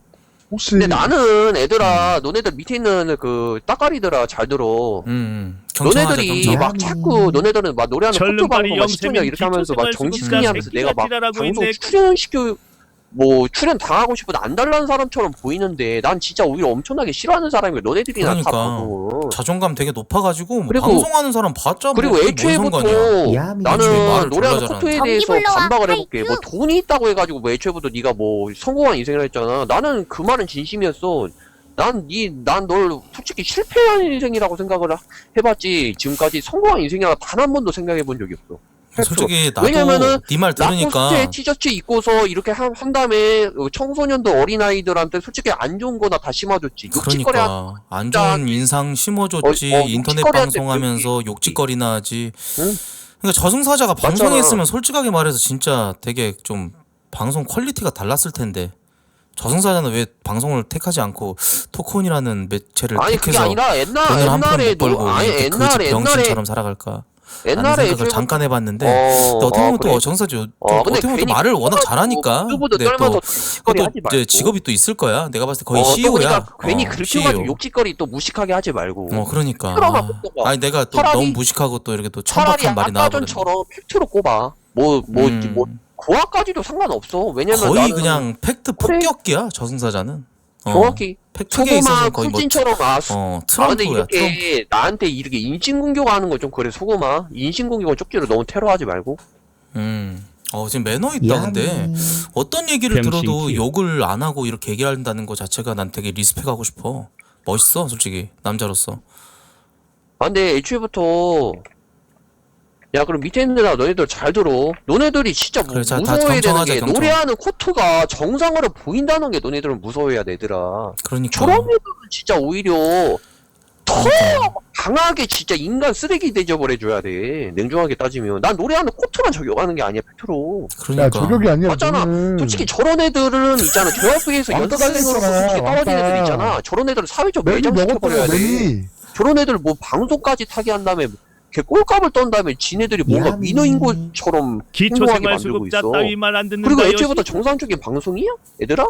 혹시
근데 나는 애들아 너네들 밑에 있는 그 따까리들아 잘 들어.
경청하자,
너네들이
경청.
막 자꾸 너네들은 막 노래하는 코트
절름발이
방송 막 시청자
영세면
이렇게 하면서 막
기초
정신승리
생활
하면서 내가 막
새끼가
방송
있네.
출연 당하고 싶어도 안 달라는 사람처럼 보이는데 난 진짜 오히려 엄청나게 싫어하는 사람이야 너네들이나 다
그러니까.
방송을.
자존감 되게 높아가지고 뭐
그리고-
방송하는 사람 봤자
그리고
뭐 그게 뭔
애초에부터
상관이야.
나는
애초에 말을
노래하는
졸라
코토에
잘하는데.
대해서
전기 불러와,
반박을 해볼게.
하이큐.
뭐 돈이 있다고 해가지고 뭐 애초에부터 네가 뭐 성공한 인생을 했잖아. 나는 그 말은 진심이었어. 난 널 솔직히 실패한 인생이라고 생각을 해봤지 지금까지 성공한 인생이라 단 한 번도 생각해본 적이 없어.
솔직히 나도
왜냐면은
네 말 들으니까
라코스테 티셔츠 입고서 이렇게 한 다음에 청소년들 어린아이들한테 솔직히 안 좋은 거나 다 심어줬지. 욕짓거리
그러니까 안 좋은 인상 심어줬지. 인터넷
욕짓거리한테
방송하면서 욕짓거리나 하지.
응?
그러니까 저승사자가
맞잖아.
방송했으면 솔직하게 말해서 진짜 되게 좀 방송 퀄리티가 달랐을 텐데. 저승사자는 왜 방송을 택하지 않고 토크온이라는 매체를
아니 그게
택해서
아니라
돈을 한 푼 못 벌고
아니
이렇게 거지 병신처럼 살아갈까? 라는
옛날에
생각을 잠깐 해봤는데 근데 어떻게 보면 또 정사지
근데
어떻게 보면 또
괜히
말을 워낙 잘하니까
유튜브도
근데
떨면서
또
욕짓거리
그것도
하지 말고
이제 직업이 또 있을 거야. 내가 봤을 때 거의
또
CEO야.
그러니까 괜히 그렇게 가지고 욕짓거리 또 무식하게 하지 말고
그러니까.
팩트로만 꼽아.
아니 내가 또
차라리-
너무 무식하고 또 이렇게 또
차라리
천박한 말이
아까
나와버렸네.
전처럼 팩트로 꼽아 뭐 고학까지도 상관없어. 왜냐면
거의
나는
그냥 팩트 폭격기야 저승사자는.
정확히
팩트계에 있어서
소고마
거의 뭐
푸틴처럼
트럼프야.
근데
트럼프.
이렇게 나한테 이렇게 인신공격하는 거 좀 그래. 소고마 인신공격은 쪽지로 너무 테러하지 말고.
지금 매너 있다. 근데 어떤 얘기를 들어도 욕을 안 하고 이렇게 얘기한다는 거 자체가 난 되게 리스펙하고 싶어. 멋있어 솔직히 남자로서.
근데 애초에부터 야 그럼 밑에 있는 애들 너네들 잘 들어. 너네들이 진짜
그래, 자, 다
무서워해야 되는
경청하자,
게
경청.
노래하는 코트가 정상으로 보인다는 게 너네들은 무서워해야 돼, 얘들아.
그러니까.
저런 애들은 진짜 오히려 더 강하게 진짜 인간 쓰레기 대접을 해줘야 돼. 냉정하게 따지면. 난 노래하는 코트만 적용하는 게 아니야, 팩트로.
그러니까.
저격이 아니야.
맞잖아. 솔직히 저런 애들은 있잖아. 저 앞에서
왕따
연습생으로
당했잖아,
솔직히 떨어진
왕따.
애들 있잖아. 저런 애들은 사회적
매니
매장시켜버려야
먹었잖아,
돼.
매니.
저런 애들 뭐 방송까지 타게 한 다음에 걔 꼴값을 떤 다음에 지네들이 뭔가 민어인 것처럼 행동하게
기초생활수급자
만들고
따위
있어.
말 안 듣는다.
그리고
여시.
애초부터 정상적인 방송이야? 얘들아?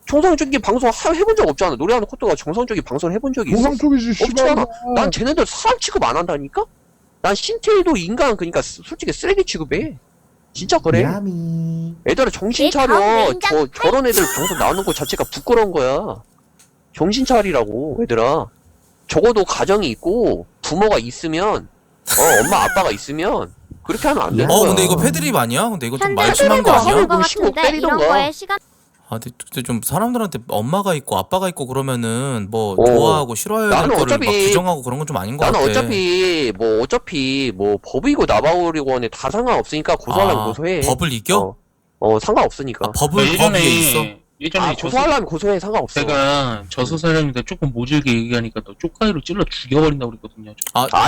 정상적인 방송 해본 적 없잖아. 노래하는 코트가 정상적인 방송을 해본 적이 있어?
정상 쪽이지,
없지 않아. 난 쟤네들 사람 취급 안 한다니까? 난 신태일도 인간 그러니까 솔직히 쓰레기 취급해. 진짜 그래. 애들아 정신
내 다음
차려.
냉장
저런 애들 방송 나오는 거 자체가 부끄러운 거야. 정신 차리라고 얘들아. 적어도 가정이 있고 부모가 있으면 엄마 아빠가 있으면 그렇게 하면 안 되는 거야.
근데 이거 패드립 아니야? 근데 이거 좀
현대
말심한 거
사회가
아니야?
없는 것 같은데 이런 거에 시간
근데 좀 사람들한테 엄마가 있고 아빠가 있고 그러면은 뭐 좋아하고 싫어해야 될
나는
거를 막
어차피-
규정하고 그런 건 좀 아닌 것
나는
같아.
어차피 뭐 법이고 나바오리고 하네 다 상관없으니까 고소하려면 고소해.
법을 이겨?
상관없으니까.
법을 법 위에 있어?
예전에
고소하려면 고소해. 상관없어.
제가 저승사자님들 조금 모질게 얘기하니까 너 쪽가위로 찔러 죽여버린다고 그랬거든요.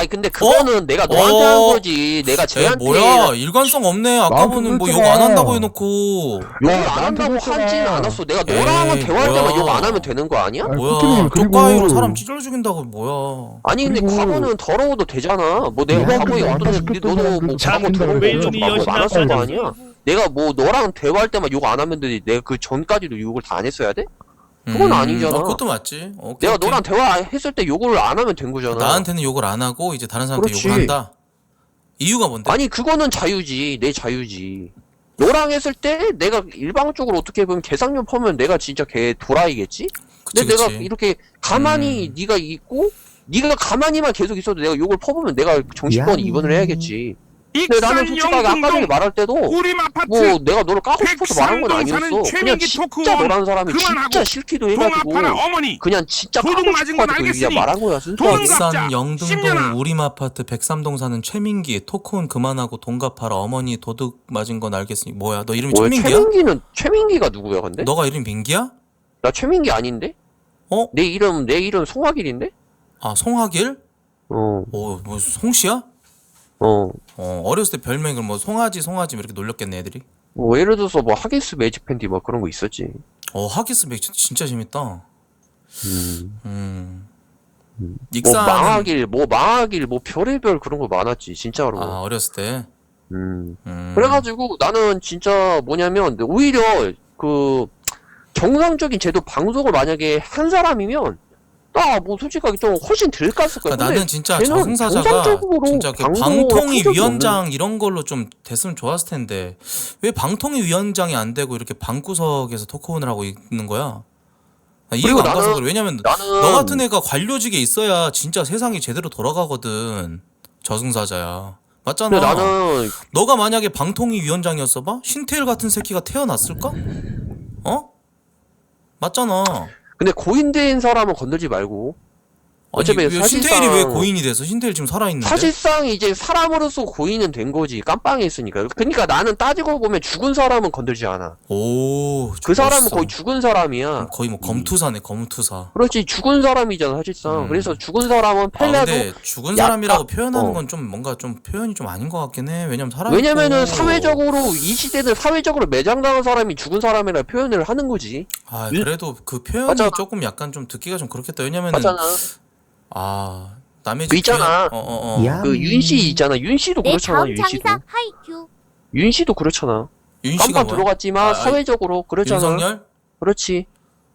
근데 그거는 내가 너한테 한 거지. 내가 쟤한테
뭐야 일관성 없네. 아까는 뭐 욕 안 한다고 해놓고
욕을 안 한다고 하진 않았어. 내가 너랑은
에이,
대화할
뭐야.
때만 욕 안 하면 되는 거 아니야?
뭐야 쪽가위로 사람 찢어 죽인다고 뭐야.
아니 근데 과거는 더러워도 되잖아. 뭐 내가 과거에 어떤 애인데 너도 뭐 과거 더러운
웨일론이
거
여신아
많았을 거
사자.
아니야? 내가 뭐 너랑 대화할 때만 욕 안 하면 되지. 내가 그 전까지도 욕을 다 안 했어야 돼? 그건 아니잖아.
그것도 맞지. 오케이,
내가
오케이.
너랑 대화했을 때 욕을 안 하면 된 거잖아.
나한테는 욕을 안 하고 이제 다른 사람한테
그렇지.
욕을 한다. 이유가 뭔데?
아니 그거는 자유지. 내 자유지. 너랑 했을 때 내가 일방적으로 어떻게 보면 개상년 퍼면 내가 진짜 개 도라이겠지? 근데
그치.
내가 이렇게 가만히 네가 있고 네가 가만히만 계속 있어도 내가 욕을 퍼보면 내가 정신권 입원을 해야겠지. 근데 나는 솔직하게 아까 전에 말할 때도 뭐 내가 너를 까고 싶어서 말한 건 아니었어. 그냥 진짜 너라는 사람이 진짜 싫기도 해가지고 그냥 진짜 까고 싶어가지고 그냥 말한 거야. 순수하게.
익산 영등동 우림 아파트 103동 사는 최민기 토크온 그만하고 돈 갚아라 어머니 도둑 맞은 건 알겠으니 뭐야 너 이름이
뭐야,
최민기야?
최민기가 누구야 근데?
너가 이름 민기야?
나 최민기 아닌데? 내 이름 송하길인데?
아 송하길? 뭐 송씨야? 어렸을 때 별명을 뭐 송아지 뭐 이렇게 놀렸겠네 애들이.
뭐 예를 들어서 뭐 하기스 매직 팬티 뭐 그런 거 있었지.
하기스 매직 진짜 재밌다.
뭐
익산
망하길 뭐 별의별 그런 거 많았지 진짜로.
어렸을 때.
그래가지고 나는 진짜 뭐냐면 오히려 그 정상적인 제도 방송을 만약에 한 사람이면 나 뭐 솔직하게 좀 훨씬 덜 깠을 거야.
나는 진짜
걔는
저승사자가
정상적으로
진짜 그
방송을
방통위
한 적이
위원장 이런 걸로 좀 됐으면 좋았을 텐데 왜 방통위 위원장이 안 되고 이렇게 방구석에서 토크온을 하고 있는 거야? 이해가 안
그리고
가서
나는-
그래. 왜냐면
나는
너 같은 애가 관료직에 있어야 진짜 세상이 제대로 돌아가거든. 저승사자야. 맞잖아.
근데 나는
너가 만약에 방통위 위원장이었어 봐? 신태일 같은 새끼가 태어났을까? 어? 맞잖아.
근데 고인된 사람은 건들지 말고.
아니,
어차피
왜 신태일이 왜
사실상-
고인이 돼서? 신태일 지금 살아있는데?
사실상 이제 사람으로서 고인은 된 거지. 깜빵에 있으니까. 그러니까 나는 따지고 보면 죽은 사람은 건들지 않아.
오,
그 사람은
멋있어.
거의 죽은 사람이야.
거의 뭐 검투사네, 검투사.
그렇지, 죽은 사람이잖아, 사실상. 그래서 죽은 사람은
아,
펠레도.
근데 죽은 사람이라고
약간-
표현하는
어.
건 좀 뭔가 좀 표현이 좀 아닌 것 같긴 해. 왜냐면 살아있고.
왜냐면은 사회적으로, 이 시대는 사회적으로 매장당한 사람이 죽은 사람이라 표현을 하는 거지.
아, 그래도 그 표현이
맞잖아.
조금 약간 좀 듣기가 좀 그렇겠다. 왜냐면은.
맞잖아.
아, 남의
그 있잖아.
야.
그 윤씨 있잖아. 윤씨도
내
그렇잖아,
다음
윤씨도.
장사 하이큐.
윤씨도 그렇잖아.
윤 씨가
깜빵
뭐야?
들어갔지만
아,
사회적으로 그렇잖아.
윤석열?
그렇지.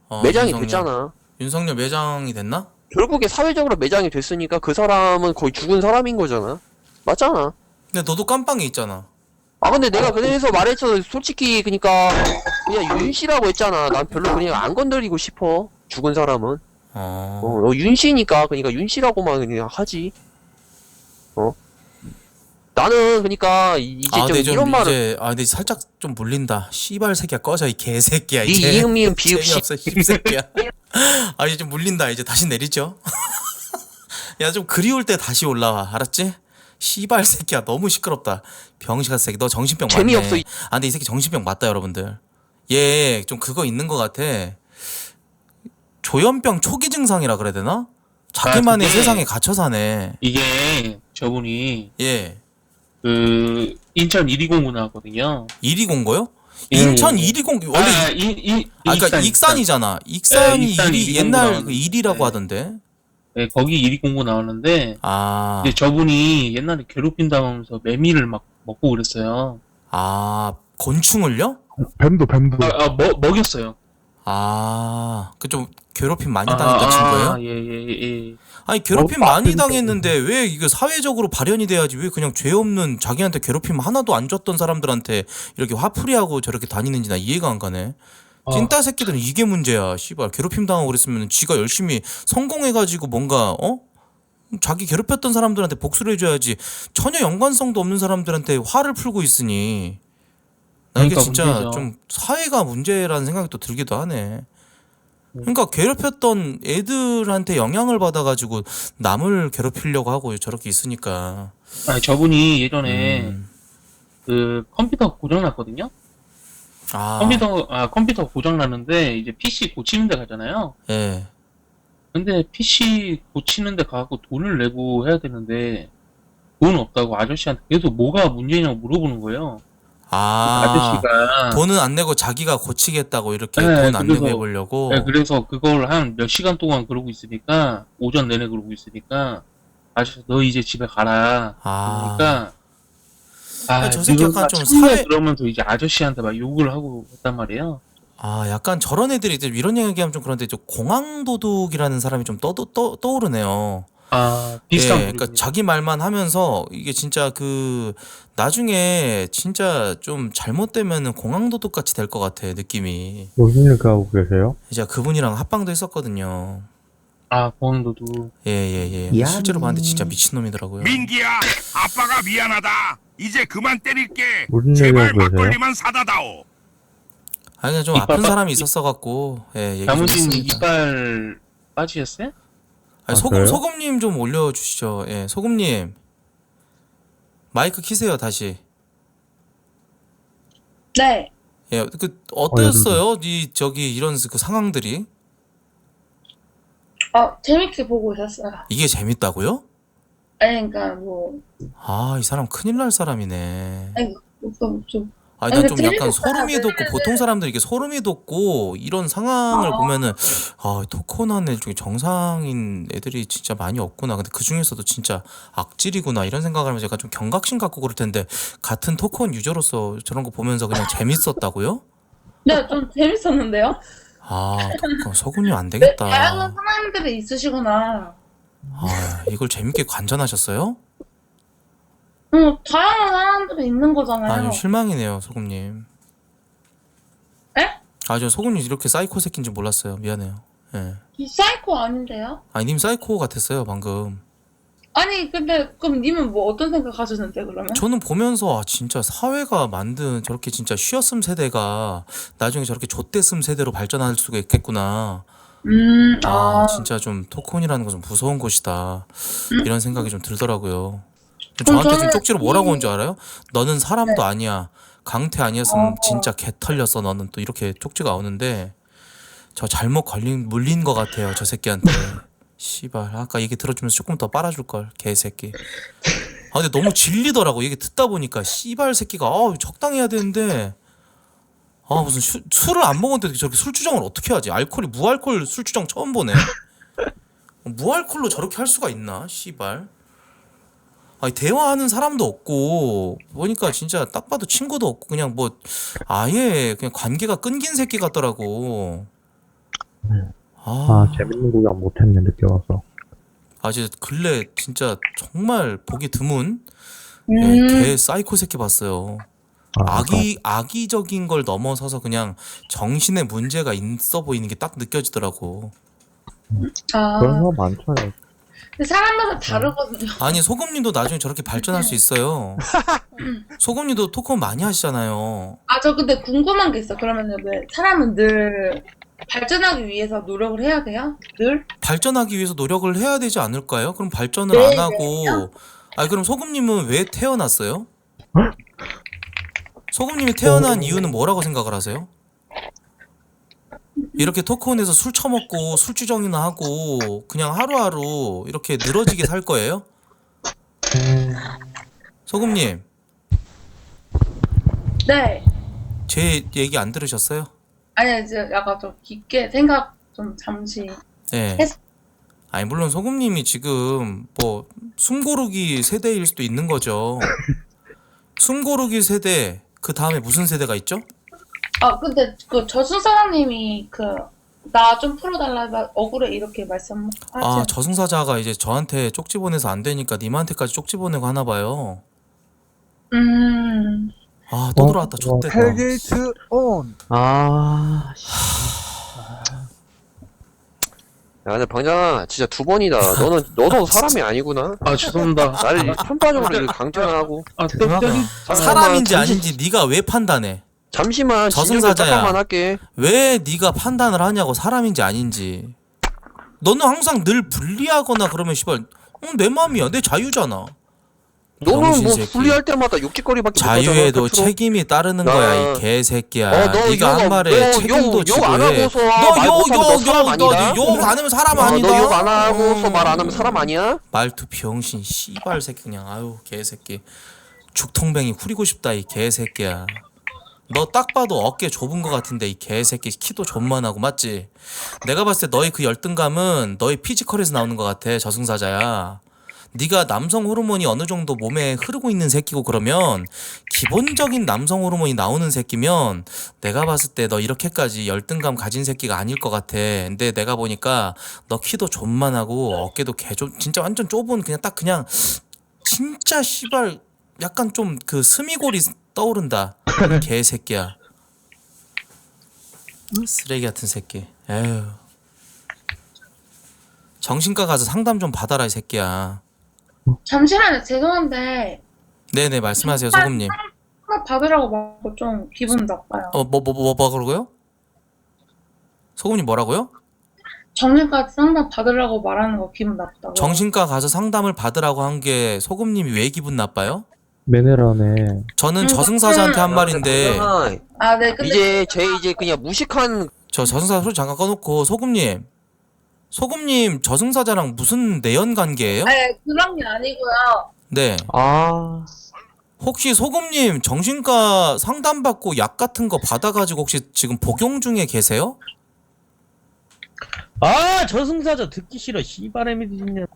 어,
매장이
윤석열.
됐잖아.
윤석열 매장이 됐나?
결국에 사회적으로 매장이 됐으니까 그 사람은 거의 죽은 사람인 거잖아. 맞잖아.
근데 너도 깜빵에 있잖아.
아 근데 내가 그래서 말했잖아. 솔직히 그니까 그냥 윤씨라고 했잖아. 난 별로 그냥 안 건드리고 싶어. 죽은 사람은. 윤씨니까 그니까 윤씨라고만 그냥 하지. 나는 그니까 이제
아,
좀
근데
이런 말을
이제 근데 살짝 좀 물린다. 씨발 새끼야 꺼져 이 개새끼야
이
이제.
이응 미응 비읍 씨.
재미없어 씹새끼야. 아 이제 좀 물린다. 이제 다시 내리죠. 야 좀 그리울 때 다시 올라와. 알았지? 씨발 새끼야 너무 시끄럽다. 병신 같은 새끼 너 정신병 맞네.
재미없어.
아 근데 이 새끼 정신병 맞다 여러분들. 얘 좀 그거 있는 것 같아. 조현병 초기 증상이라 그래야 되나? 자기만의
그게-
세상에 갇혀 사네.
이게 저분이
예.
그 인천 120구 나왔거든요.
120거요?
예,
인천
예.
120 원래 그러니까 익산이잖아. 익산이
네, 익산
일이
120
옛날
나오는데.
그 일이라고 하던데.
네, 거기 120구 나왔는데
아,
근데 저분이 옛날에 괴롭힌다면서 매미를 막 먹고 그랬어요.
곤충을요?
뱀도
먹였어요.
그 좀 괴롭힘 많이 당했던 친구예요?
예.
아니 괴롭힘 많이 당했는데 왜 이게 사회적으로 발현이 돼야지 왜 그냥 죄 없는 자기한테 괴롭힘 하나도 안 줬던 사람들한테 이렇게 화풀이하고 저렇게 다니는지 나 이해가 안 가네. 찐따 새끼들은 이게 문제야. 씨발 괴롭힘 당하고 그랬으면 지가 열심히 성공해가지고 뭔가 자기 괴롭혔던 사람들한테 복수를 해줘야지. 전혀 연관성도 없는 사람들한테 화를 풀고 있으니 나 이게
그러니까
진짜
문제죠.
좀 사회가 문제라는 생각이 또 들기도 하네. 그러니까 괴롭혔던 애들한테 영향을 받아가지고 남을 괴롭히려고 하고 저렇게 있으니까.
아니 저분이 예전에 그 컴퓨터 고장 났거든요. 컴퓨터 고장 났는데 이제 PC 고치는 데 가잖아요.
예.
근데 PC 고치는 데 가고 돈을 내고 해야 되는데 돈 없다고 아저씨한테 계속 뭐가 문제냐고 물어보는 거예요. 아저씨가
돈은 안 내고 자기가 고치겠다고 이렇게
네,
돈 안 내고
그래서-
해보려고.
네, 그래서 그걸 한 몇 시간 동안 그러고 있으니까 오전 내내 그러고 있으니까 아저씨 너 이제 집에 가라. 그러니까
저 새끼 약간 좀
사회
사회-
그러면서 이제 아저씨한테 막 욕을 하고 했단 말이에요.
약간 저런 애들이 이제 이런 얘기하면 좀 그런데 좀 공항도둑이라는 사람이 좀 떠오르네요.
비슷한
예, 그러니까 자기 말만 하면서 이게 진짜 그 나중에 진짜 좀 잘못되면은 공항도둑 같이 될 것 같아 느낌이.
무슨 일 하고 계세요?
이제 그분이랑 합방도 했었거든요.
공항도둑.
예.
야.
실제로 봤는데 진짜 미친놈이더라고요.
민기야, 아빠가 미안하다. 이제 그만 때릴게.
무슨
제발
얘기하고 계세요?
막걸리만 사다 다오.
그냥 좀 아픈 사람이 있었어갖고 얘기 좀
잘못인
했습니다.
이빨 빠지셨어요?
그래요?
소금님 좀 올려주시죠. 예, 소금님 마이크 키세요 다시.
네.
예, 그 어땠어요? 이런 그 상황들이
재밌게 보고 있었어요.
이게 재밌다고요?
아니, 그러니까 뭐,
이 사람 큰일 날 사람이네.
좀.
난 좀
재밌게
약간
봤어요.
소름이 돋고
왜냐면은-
보통 사람들이 이게 소름이 돋고 이런 상황을 보면은 토크하는 애들 중에 정상인 애들이 진짜 많이 없구나. 근데 그 중에서도 진짜 악질이구나 이런 생각을 하면서 약간 좀 경각심 갖고 그럴 텐데 같은 토크온 유저로서 저런 거 보면서 그냥 재밌었다고요?
네, 좀 재밌었는데요?
서군님 안
다양한
되겠다.
사람들이 있으시구나.
이걸 재밌게 관전하셨어요?
다양한 사람들이 있는 거잖아요.
좀 실망이네요, 소금님.
에?
저 소금님 이렇게 사이코 새끼인지 몰랐어요. 미안해요. 예.
이 사이코 아닌데요?
아니 님 사이코 같았어요 방금.
아니 근데 그럼 님은 뭐 어떤 생각 하셨는데 그러면?
저는 보면서 진짜 사회가 만든 저렇게 진짜 쉬었음 세대가 나중에 저렇게 좆됐음 세대로 발전할 수가 있겠구나. 진짜 좀 토큰이라는 건 좀 무서운 곳이다. 이런 생각이 좀 들더라고요. 저한테 지금 쪽지로 뭐라고 온 줄 알아요? 너는 사람도 아니야. 강태 아니었으면 진짜 개 털렸어. 너는 또 이렇게 쪽지가 오는데 저 잘못 물린 것 같아요. 저 새끼한테. 씨발 아까 얘기 들어주면서 조금 더 빨아줄걸 개새끼. 근데 너무 질리더라고 얘기 듣다 보니까. 씨발 새끼가 적당히 해야 되는데 무슨 술을 안 먹었는데 저렇게 술 주정을 어떻게 하지? 알코올이 무알콜 술 주정 처음 보네. 무알콜로 저렇게 할 수가 있나? 씨발. 아니 대화하는 사람도 없고 보니까 진짜 딱 봐도 친구도 없고 그냥 뭐 아예 그냥 관계가 끊긴 새끼 같더라고.
재밌는 구경 못했네, 늦게 와서.
진짜 근래 진짜 정말 보기 드문 개 사이코 새끼 봤어요. 악의적인 걸 넘어서서 그냥 정신에 문제가 있어 보이는 게 딱 느껴지더라고.
그런 거 많잖아요.
근데 사람마다 다르거든요.
아니 소금님도 나중에 저렇게 발전할 수 있어요. 소금님도 토크 많이 하시잖아요.
저 근데 궁금한 게 있어. 그러면은 왜 사람은 늘 발전하기 위해서 노력을 해야 돼요? 늘?
발전하기 위해서 노력을 해야 되지 않을까요? 그럼 발전을 안 하고 그럼 소금님은 왜 태어났어요? 소금님이 태어난 이유는 뭐라고 생각을 하세요? 이렇게 토크온에서 술 처먹고 술주정이나 하고 그냥 하루하루 이렇게 늘어지게 살 거예요? 소금님.
네.
제 얘기 안 들으셨어요?
아니 이제 약간 좀 깊게 생각 좀 잠시.
네. 아니 물론 소금님이 지금 뭐 숨고르기 세대일 수도 있는 거죠. 숨고르기 세대 그 다음에 무슨 세대가 있죠?
근데 그 저승사장님이 나 좀 풀어달라 억울해 이렇게 말씀하지.
저승사자가 이제 저한테 쪽지 보내서 안 되니까 님한테까지 쪽지 보내고 하나 봐요. 또 들어왔다. 좆됐다.
헬게이트 온.
야, 근데 방장아, 진짜 두 번이다. 너도 사람이 아니구나.
죄송합니다.
나를 편파적으로 강퇴하고.
사람인지 아닌지 네가 왜 판단해?
잠시만,
저승사자야.
잠깐만 할게.
왜 네가 판단을 하냐고. 사람인지 아닌지. 너는 항상 늘 불리하거나 그러면 씨발 내 맘이야. 내 자유잖아.
너는 뭐
병신새끼.
분리할 때마다 욕짓거리밖에
자유에도
못하잖아.
책임이 따르는 거야 이 개새끼야.
너
네가 한 말에 책임도 지고
욕 안
해.
하고서 너 사람 아니다.
욕 안 하면 사람 아니다.
너 욕 안 하고서 말 안 하면 사람 아니야?
말투 병신 씨발 새끼 그냥. 아유 개새끼. 죽통뱅이 후리고 싶다 이 개새끼야. 너 딱 봐도 어깨 좁은 거 같은데 이 개새끼. 키도 존만하고 맞지? 내가 봤을 때 너의 그 열등감은 너의 피지컬에서 나오는 거 같아. 저승사자야. 네가 남성 호르몬이 어느 정도 몸에 흐르고 있는 새끼고 그러면 기본적인 남성 호르몬이 나오는 새끼면 내가 봤을 때 너 이렇게까지 열등감 가진 새끼가 아닐 것 같아. 근데 내가 보니까 너 키도 존만하고 어깨도 진짜 완전 좁은 그냥 진짜 씨발 약간 좀 그 스미골이 떠오른다. 개새끼야. 쓰레기 같은 새끼. 에휴. 정신과 가서 상담 좀 받아라 이 새끼야.
잠시만요. 죄송한데.
네네 말씀하세요 소금님.
상담 받으라고 말고 좀 기분 나빠요.
뭐 그러고요? 소금님 뭐라고요?
정신과 상담 받으라고 말하는 거 기분 나쁘다고.
정신과 가서 상담을 받으라고 한 게 소금님이 왜 기분 나빠요?
매너라네.
저는 저승사자한테 한 말인데.
네. 근데
이제 그냥 무식한.
저 저승사자 소리 잠깐 꺼놓고 소금님 저승사자랑 무슨 내연 관계예요?
그런 게 아니고요.
네. 혹시 소금님 정신과 상담받고 약 같은 거 받아가지고 혹시 지금 복용 중에 계세요?
저승사자 듣기 싫어. 씨발애미 진짜.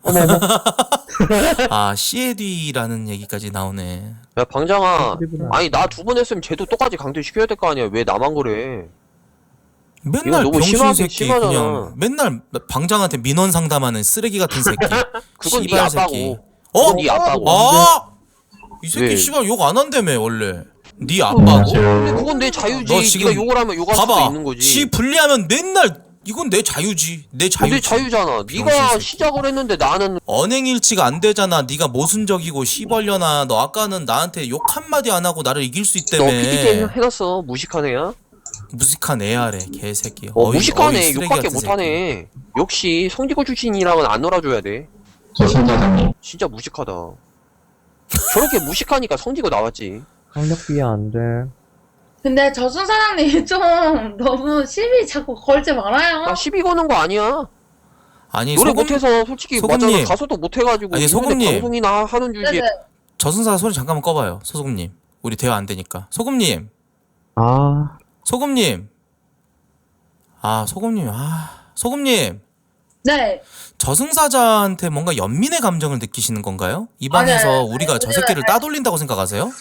CAD라는 얘기까지 나오네.
야, 방장아. 아니, 나 두 번 했으면 쟤도 똑같이 강퇴시켜야 될 거 아니야. 왜 나만 그래?
맨날
너무
병신 새끼
심하잖아.
그냥 맨날 방장한테 민원 상담하는 쓰레기 같은 새끼.
그건 네
씨발
아빠고.
새끼.
그건 네 아빠고.
이 새끼
왜?
씨발 욕 안 한다며 원래. 네 아빠고?
근데 그건 내 자유지.
너 지금
네가 욕을 하면 욕할 수도
봐봐.
있는 거지.
지 분리하면 맨날 이건 내 자유지. 내
근데
자유지.
자유잖아. 네가
병신새끼.
시작을 했는데 나는
언행일치가 안 되잖아. 네가 모순적이고 시벌려나. 너 아까는 나한테 욕 한마디 안 하고 나를 이길 수
너
있다며.
PDD 해놨어. 무식한 애야.
무식한 애야래 개새끼.
무식한 애
쓰레기
욕밖에
같은
못하네. 역시 성지고 출신이랑은 안 놀아줘야 돼. 진짜 무식하다. 저렇게 무식하니까 성지고 나왔지.
학력 비하 안 돼.
근데 저순 사장님 좀 너무 시비 자꾸 걸지 말아요.
나 시비 거는 거 아니야.
아니
노래
소금
못해서 솔직히
소금님.
맞아 가수도 못해가지고
아니,
이런데
소금님.
방송이나 하는 주제에
네네.
저승사 소리 잠깐만 꺼봐요. 소금님. 우리 대화 안 되니까. 소금님.
아,
소금님. 아 소금님. 아 소금님.
네.
저승사자한테 뭔가 연민의 감정을 느끼시는 건가요? 이 방에서
아니,
우리가 저 새끼를 따돌린다고 생각하세요?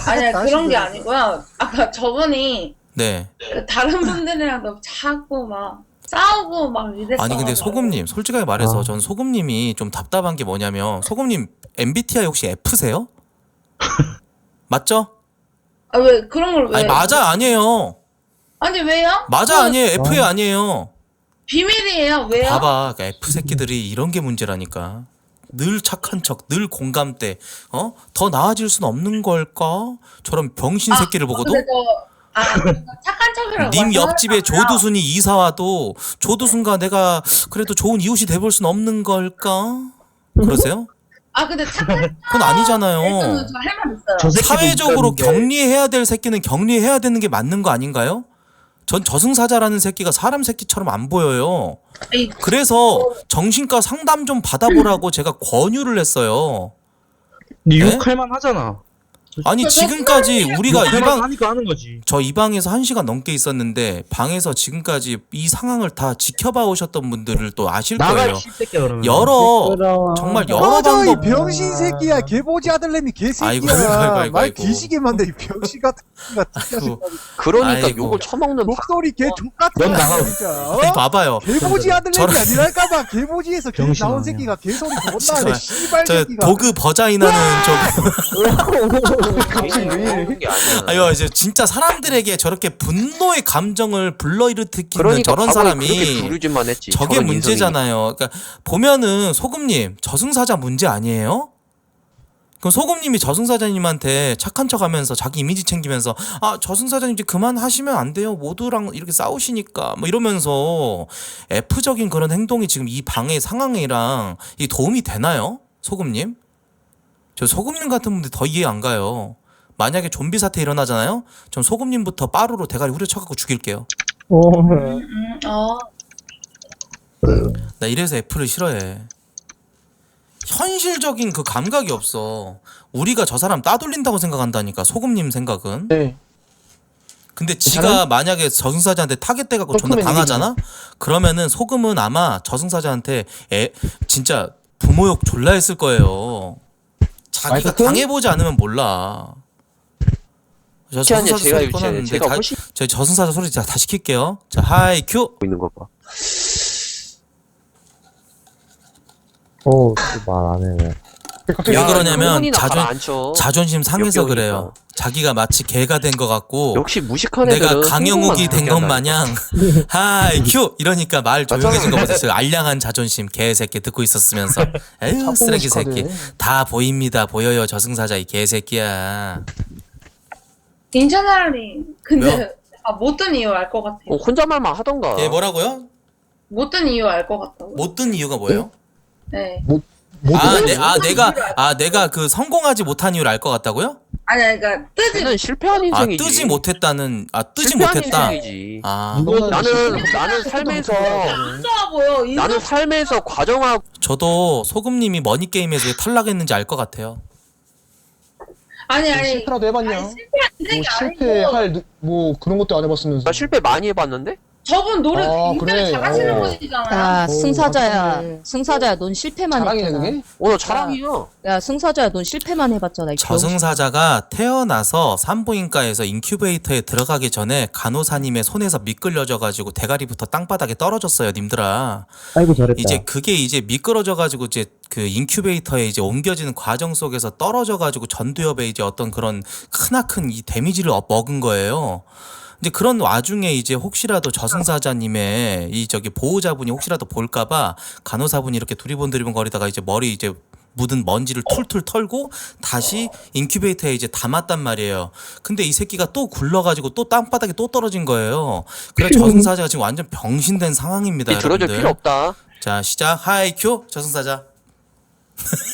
아니 그런 게 아니고요. 아까 저분이
네.
그 다른 분들이랑도 자꾸 막 싸우고 막 이랬어.
아니 근데 소금님 솔직하게 말해서
아.
전 소금님이 좀 답답한 게 뭐냐면 소금님 MBTI 혹시 F세요? 맞죠?
아, 왜 그런 걸 왜?
아니 맞아 아니에요.
아니 왜요?
맞아 아니에요. F에 아니에요.
비밀이에요. 왜요?
봐봐 그러니까 F 새끼들이 이런 게 문제라니까. 늘 착한 척, 늘 공감대. 더 나아질 순 없는 걸까? 저런 병신 새끼를 보고도
근데 착한 척이라고.
님
말씀하지
옆집에
마세요.
조두순이 이사 와도 조두순과 내가 그래도 좋은 이웃이 돼볼 순 없는 걸까? 그러세요?
아 근데 착한
그건 아니잖아요.
척은 저할 말 있어요.
사회적으로 격리해야 될 새끼는 격리해야 되는 게 맞는 거 아닌가요? 전 저승사자라는 새끼가 사람 새끼처럼 안 보여요.
에이,
그래서 정신과 상담 좀 받아보라고 제가 권유를 했어요.
네
네?
욕할만 하잖아.
아니 지금까지 우리가
하니까 하는 거지.
저 이 방에서 1시간 넘게 있었는데 방에서 지금까지 이 상황을 다 지켜봐 오셨던 분들을 또 아실 거예요.
씹새끼야 그러면.
정말 여러
꺼져 이
방법.
병신 새끼야. 개보지 아들내미
아이고,
개새끼야.
아이고.
말 뒤지게 만들 이 병신 같은
아이고.
그러니까
아이고.
욕을 처먹는
목소리 개 족같아.
넌 나가.
진짜.
아니, 봐봐요.
개보지 아들내미
저런-
아니랄까봐. 개보지에서 개
병신
나온
아니야.
새끼가 개소리 존나
잠깐만.
하네. 씨발
저
새끼가.
도그 버자이나는 저
갑자기 왜 이러는 게 아니야.
아유 이제 진짜 사람들에게 저렇게 분노의 감정을 불러일으키는
그러니까
저런
과거에 그렇게
사람이
부르지만 했지.
저게
저런
문제잖아요. 그러니까 보면은 소금님 저승사자 문제 아니에요? 그럼 소금님이 저승사자님한테 착한 척하면서 자기 이미지 챙기면서 아 저승사자님 이제 그만하시면 안 돼요. 모두랑 이렇게 싸우시니까 뭐 이러면서 F적인 그런 행동이 지금 이 방의 상황이랑 이 도움이 되나요? 소금님? 저 소금님 같은 분들 더 이해 안 가요. 만약에 좀비 사태 일어나잖아요? 전 소금님부터 빠루로 대가리 후려쳐갖고 죽일게요. 나 이래서 F를 싫어해. 현실적인 그 감각이 없어. 우리가 저 사람 따돌린다고 생각한다니까 소금님 생각은.
네.
근데 지가 만약에 저승사자한테 타겟돼갖고 존나 당하잖아? 그러면은 소금은 아마 저승사자한테 진짜 부모욕 졸라 했을 거예요. 자기가 당해보지 않으면 몰라. 저 저승사자
제가
소리
유치하네.
꺼놨는데
제가 훨씬
저 저승사자 소리 다 시킬게요. 자 하이 큐.
있는 거 봐.
말 안 해. 왜.
왜 그러냐면
소문이나 가라앉혀.
자존심 상해서
역겨우니까.
그래요. 자기가 마치 개가 된 것 같고
역시 무식한
내가
애들은
강영욱이 된 것
성공만
마냥 하이 큐 이러니까 말 조용해진 거 보세요. 알량한 자존심 개새끼 듣고 있었으면서 에휴 쓰레기 새끼 다 보입니다. 보여요 저승사자 이 개새끼야.
인천알리. 근데
왜요?
못 든 이유 알 것 같아요.
혼잣말만 하던가.
얘 뭐라고요?
못 든 이유 알 것 같다고.
못 든 이유가 뭐예요?
네.
내가 그 성공하지 못한 이유를 알 것 같다고요?
아니 그러니까
쟤는 실패한 인생이지.
뜨지 못했다는 뜨지
실패한
못했다.
인생이지. 나는 삶에서
안 좋아 보여.
나는 삶에서 과정하고
저도 소금님이 머니 게임에서 왜 탈락했는지 알 것 같아요.
아니
실패라도 해봤냐?
실패한 인생이 아니고
실패할 뭐 그런 것도 안 해봤으면서.
나 실패 많이 해봤는데?
저분 노래
아,
굉장히
그래?
잘하시는
어.
분이잖아요.
야, 승사자야.
그래.
승사자야, 넌 실패만
자랑이네
했잖아.
그게?
나 자랑이야.
야, 승사자야, 넌 실패만 해봤잖아. 이
저승사자가 태어나서 산부인과에서 인큐베이터에 들어가기 전에 간호사님의 손에서 미끌려져가지고 대가리부터 땅바닥에 떨어졌어요, 님들아.
아이고 잘했다.
이제 그게 이제 미끄러져가지고 이제 그 인큐베이터에 이제 옮겨지는 과정 속에서 떨어져가지고 전두엽에 이제 어떤 그런 크나큰 이 데미지를 먹은 거예요. 이제 그런 와중에 이제 혹시라도 저승사자님의 이 저기 보호자분이 혹시라도 볼까봐 간호사분이 이렇게 두리번두리번거리다가 이제 머리 이제 묻은 먼지를 툴툴 털고 다시 인큐베이터에 이제 담았단 말이에요. 근데 이 새끼가 또 굴러가지고 또 땅바닥에 또 떨어진 거예요. 그래 저승사자가 지금 완전 병신된 상황입니다.
들어줄
여러분들.
필요 없다.
자 시작. 하이 큐 저승사자.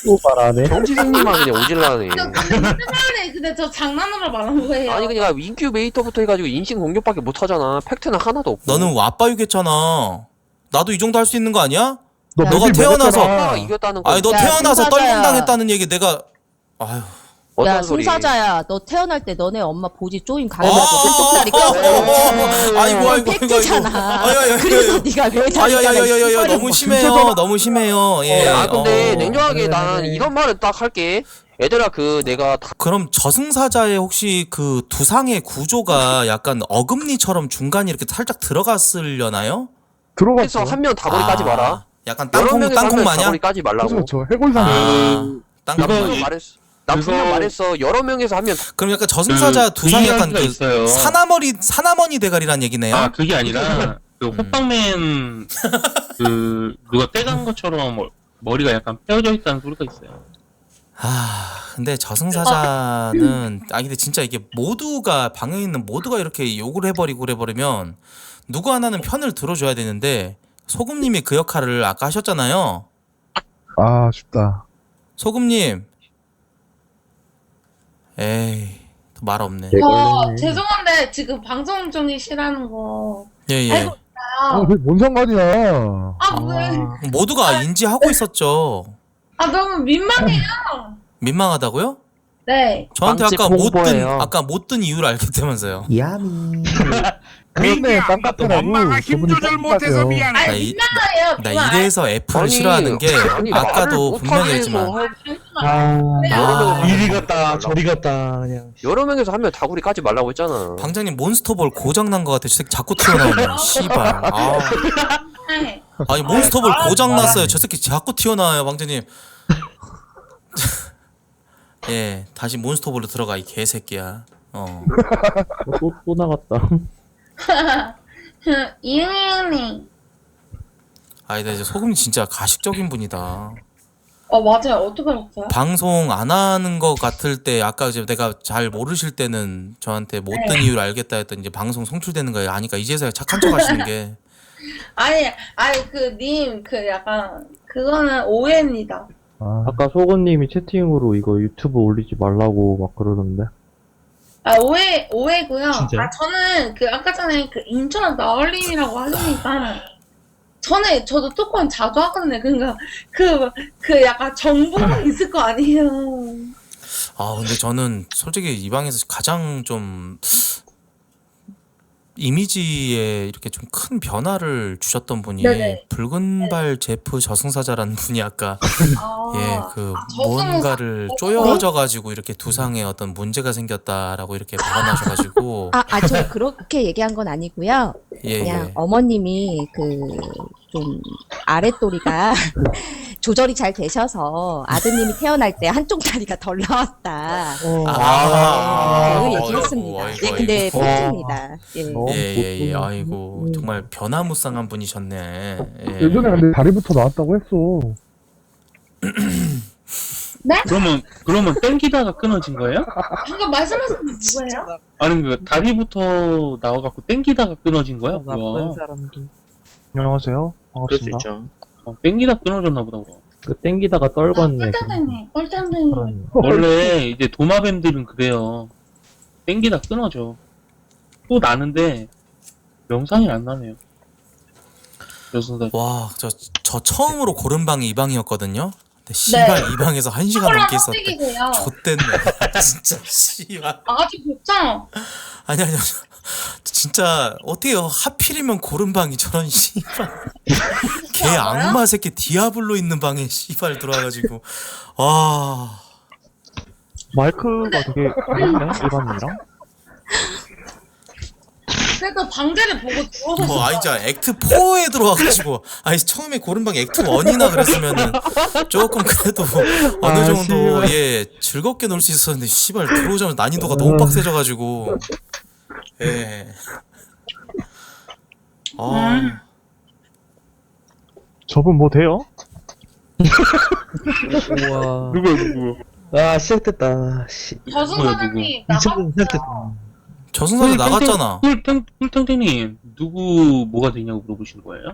또 말하네.
정지생님만 그냥 오질라네.
장난해. 근데 저 장난으로 말한 거예요.
아니 그냥 인큐베이터부터 해가지고 인신 공격밖에 못 하잖아. 팩트는 하나도 없고.
너는 와빠유겠잖아. 나도 이 정도 할 수 있는 거 아니야?
너
너가
맵이
태어나서
아, 이겼다는 거.
아니 너
야,
태어나서
승사자야.
떨림당했다는 얘기 내가 아유
어떤
야
소리?
승사자야 너 태어날 때 너네 엄마 보지 쪼인
아,
가려가지고 똥다리 꼈어.
아이고 아이고
팩트잖아.
아이고
그래서 네가 왜
아야야야야야 너무 심해요 너무 심해요 예.
아 근데
어.
냉정하게 난 이런 말은 딱 할게. 얘들아 그 내가 다
그럼 저승사자의 혹시 그 두상의 구조가 약간 어금니처럼 중간이 이렇게 살짝 들어갔으려나요?
들어갔어.
해서 한 명 다구리 까지 마라.
약간
여러
땅콩
명에서 한
땅콩
명
마냥?
다구리 까지 말라고.
그래서 저 해골상.
나
땅콩
분명
마냥.
말했어. 나 분명
그거-
말했어. 여러 명에서 한 명.
그럼 약간 저승사자
그
두상이 약간
이야기가
그
있어요.
사나머니 대가리란 얘기네요.
아 그게 아니라 그 호빵맨 그 누가 떼간 것처럼 머리가 약간 펴져 있다는 소리가 있어요.
근데 저승사자는 근데 진짜 이게 모두가 방에 있는 모두가 이렇게 욕을 해버리고 그래버리면 누구 하나는 편을 들어줘야 되는데 소금님이 그 역할을 아까 하셨잖아요.
아 쉽다.
소금님 에이 말 없네.
죄송한데 지금 방송 중이시라는 거.
예예.
알고 있어요.
그게 뭔 상관이야.
아 왜?
모두가 인지하고 있었죠.
아 너무 민망해요.
민망하다고요?
네.
저한테
빵집 홍보예요.
아까 못 든 이유를 알겠다면서요.
야미. 그런데 딴카페라고
엄마가 힘 조절 못해서 미안해.
나,
아니
이,
민망해요.
나 이래서 F를 싫어하는 게 아까도 분명히 했지만
이리 갔다 저리 갔다 그냥.
여러 명에서 한 명 다구리 까지 말라고 했잖아.
방장님 몬스터볼 고장난 것 같아. 저 새끼 자꾸 튀어나오네. 씨발.
네.
아니 몬스터볼 고장났어요. 저 새끼 자꾸 튀어나와요 방장님. 예 다시 몬스터볼로 들어가 이 개새끼야.
또 나갔다.
이은이.
근데 이제 소금 진짜 가식적인 분이다.
맞아요. 어떻게 알았어요?
방송 안 하는 것 같을 때 아까 이제 내가 잘 모르실 때는 저한테 못 든 이유를 알겠다 했더니 이제 방송 송출되는 거예요. 아니까 이제서야 착한 척 하시는 게.
아니 님 약간 그거는 오해입니다.
아까 소건님이 채팅으로 이거 유튜브 올리지 말라고 막 그러던데.
오해고요.
진짜요?
저는 아까 전에 인천 나얼림이라고 하시니까 저도 토크는 자주 하거든요. 그러니까 약간 정보가 있을 거 아니에요.
근데 저는 솔직히 이 방에서 가장 좀 이미지에 이렇게 좀 큰 변화를 주셨던 분이
네네.
붉은발 제프 저승사자라는 분이 아까
저승사.
뭔가를 쪼여져가지고 이렇게 두상에 어떤 문제가 생겼다라고 이렇게 발언하셔가지고
저 그렇게 얘기한 건 아니고요. 그냥
예.
어머님이 좀 아랫도리가 조절이 잘 되셔서 아드님이 태어날 때 한쪽 다리가 덜 나왔다. 그 얘기했습니다.
아이고,
예, 근데
아이고.
팩트입니다.
예. 아이고 정말 변화무쌍한 분이셨네. 예.
예전에 근데 다리부터 나왔다고 했어.
네?
그러면 땡기다가 끊어진 거예요?
방금 말씀하신 분 누구예요?
아니 그 다리부터 나와갖고 땡기다가 끊어진 거야? 뭐야?
사람들.
안녕하세요.
그럴 수
반갑습니다.
있죠.
땡기다 끊어졌나 보다 그럼.
그 땡기다가 떨궜네.
꿀템님.
원래 이제 도마뱀들은 그래요. 땡기다 끊어져. 또 나는데 명상이 안 나네요.
와, 저 처음으로 고른 방이 이 방이었거든요. 근데 씨발 이 방에서 1시간 넘게 있었대.
선택이세요.
좆됐네. 진짜 씨발.
아직 못잖아.
아니. 진짜 어떻게 하필이면 고른 방이 저런 씨발 개 악마 새끼 디아블로 있는 방에 씨발 들어와가지고 와.
마이크가 되게 다르네 일반이랑.
그래도 방제를 보고 들어오고
진짜 액트 4에 들어와가지고 처음에 고른 방이 액트 1이나 그랬으면은 조금 그래도 어느 정도 즐겁게 놀 수 있었는데 씨발 들어오자마자 난이도가 너무 빡세져가지고 예.
저분 뭐 돼요?
우와.
누구?
아, 시작됐다.
저승사장님
이 친구
나가.
시작됐다.
저승사자 나갔잖아.
꿀탱탱님 누구 뭐가 되냐고 물어보시는 거예요?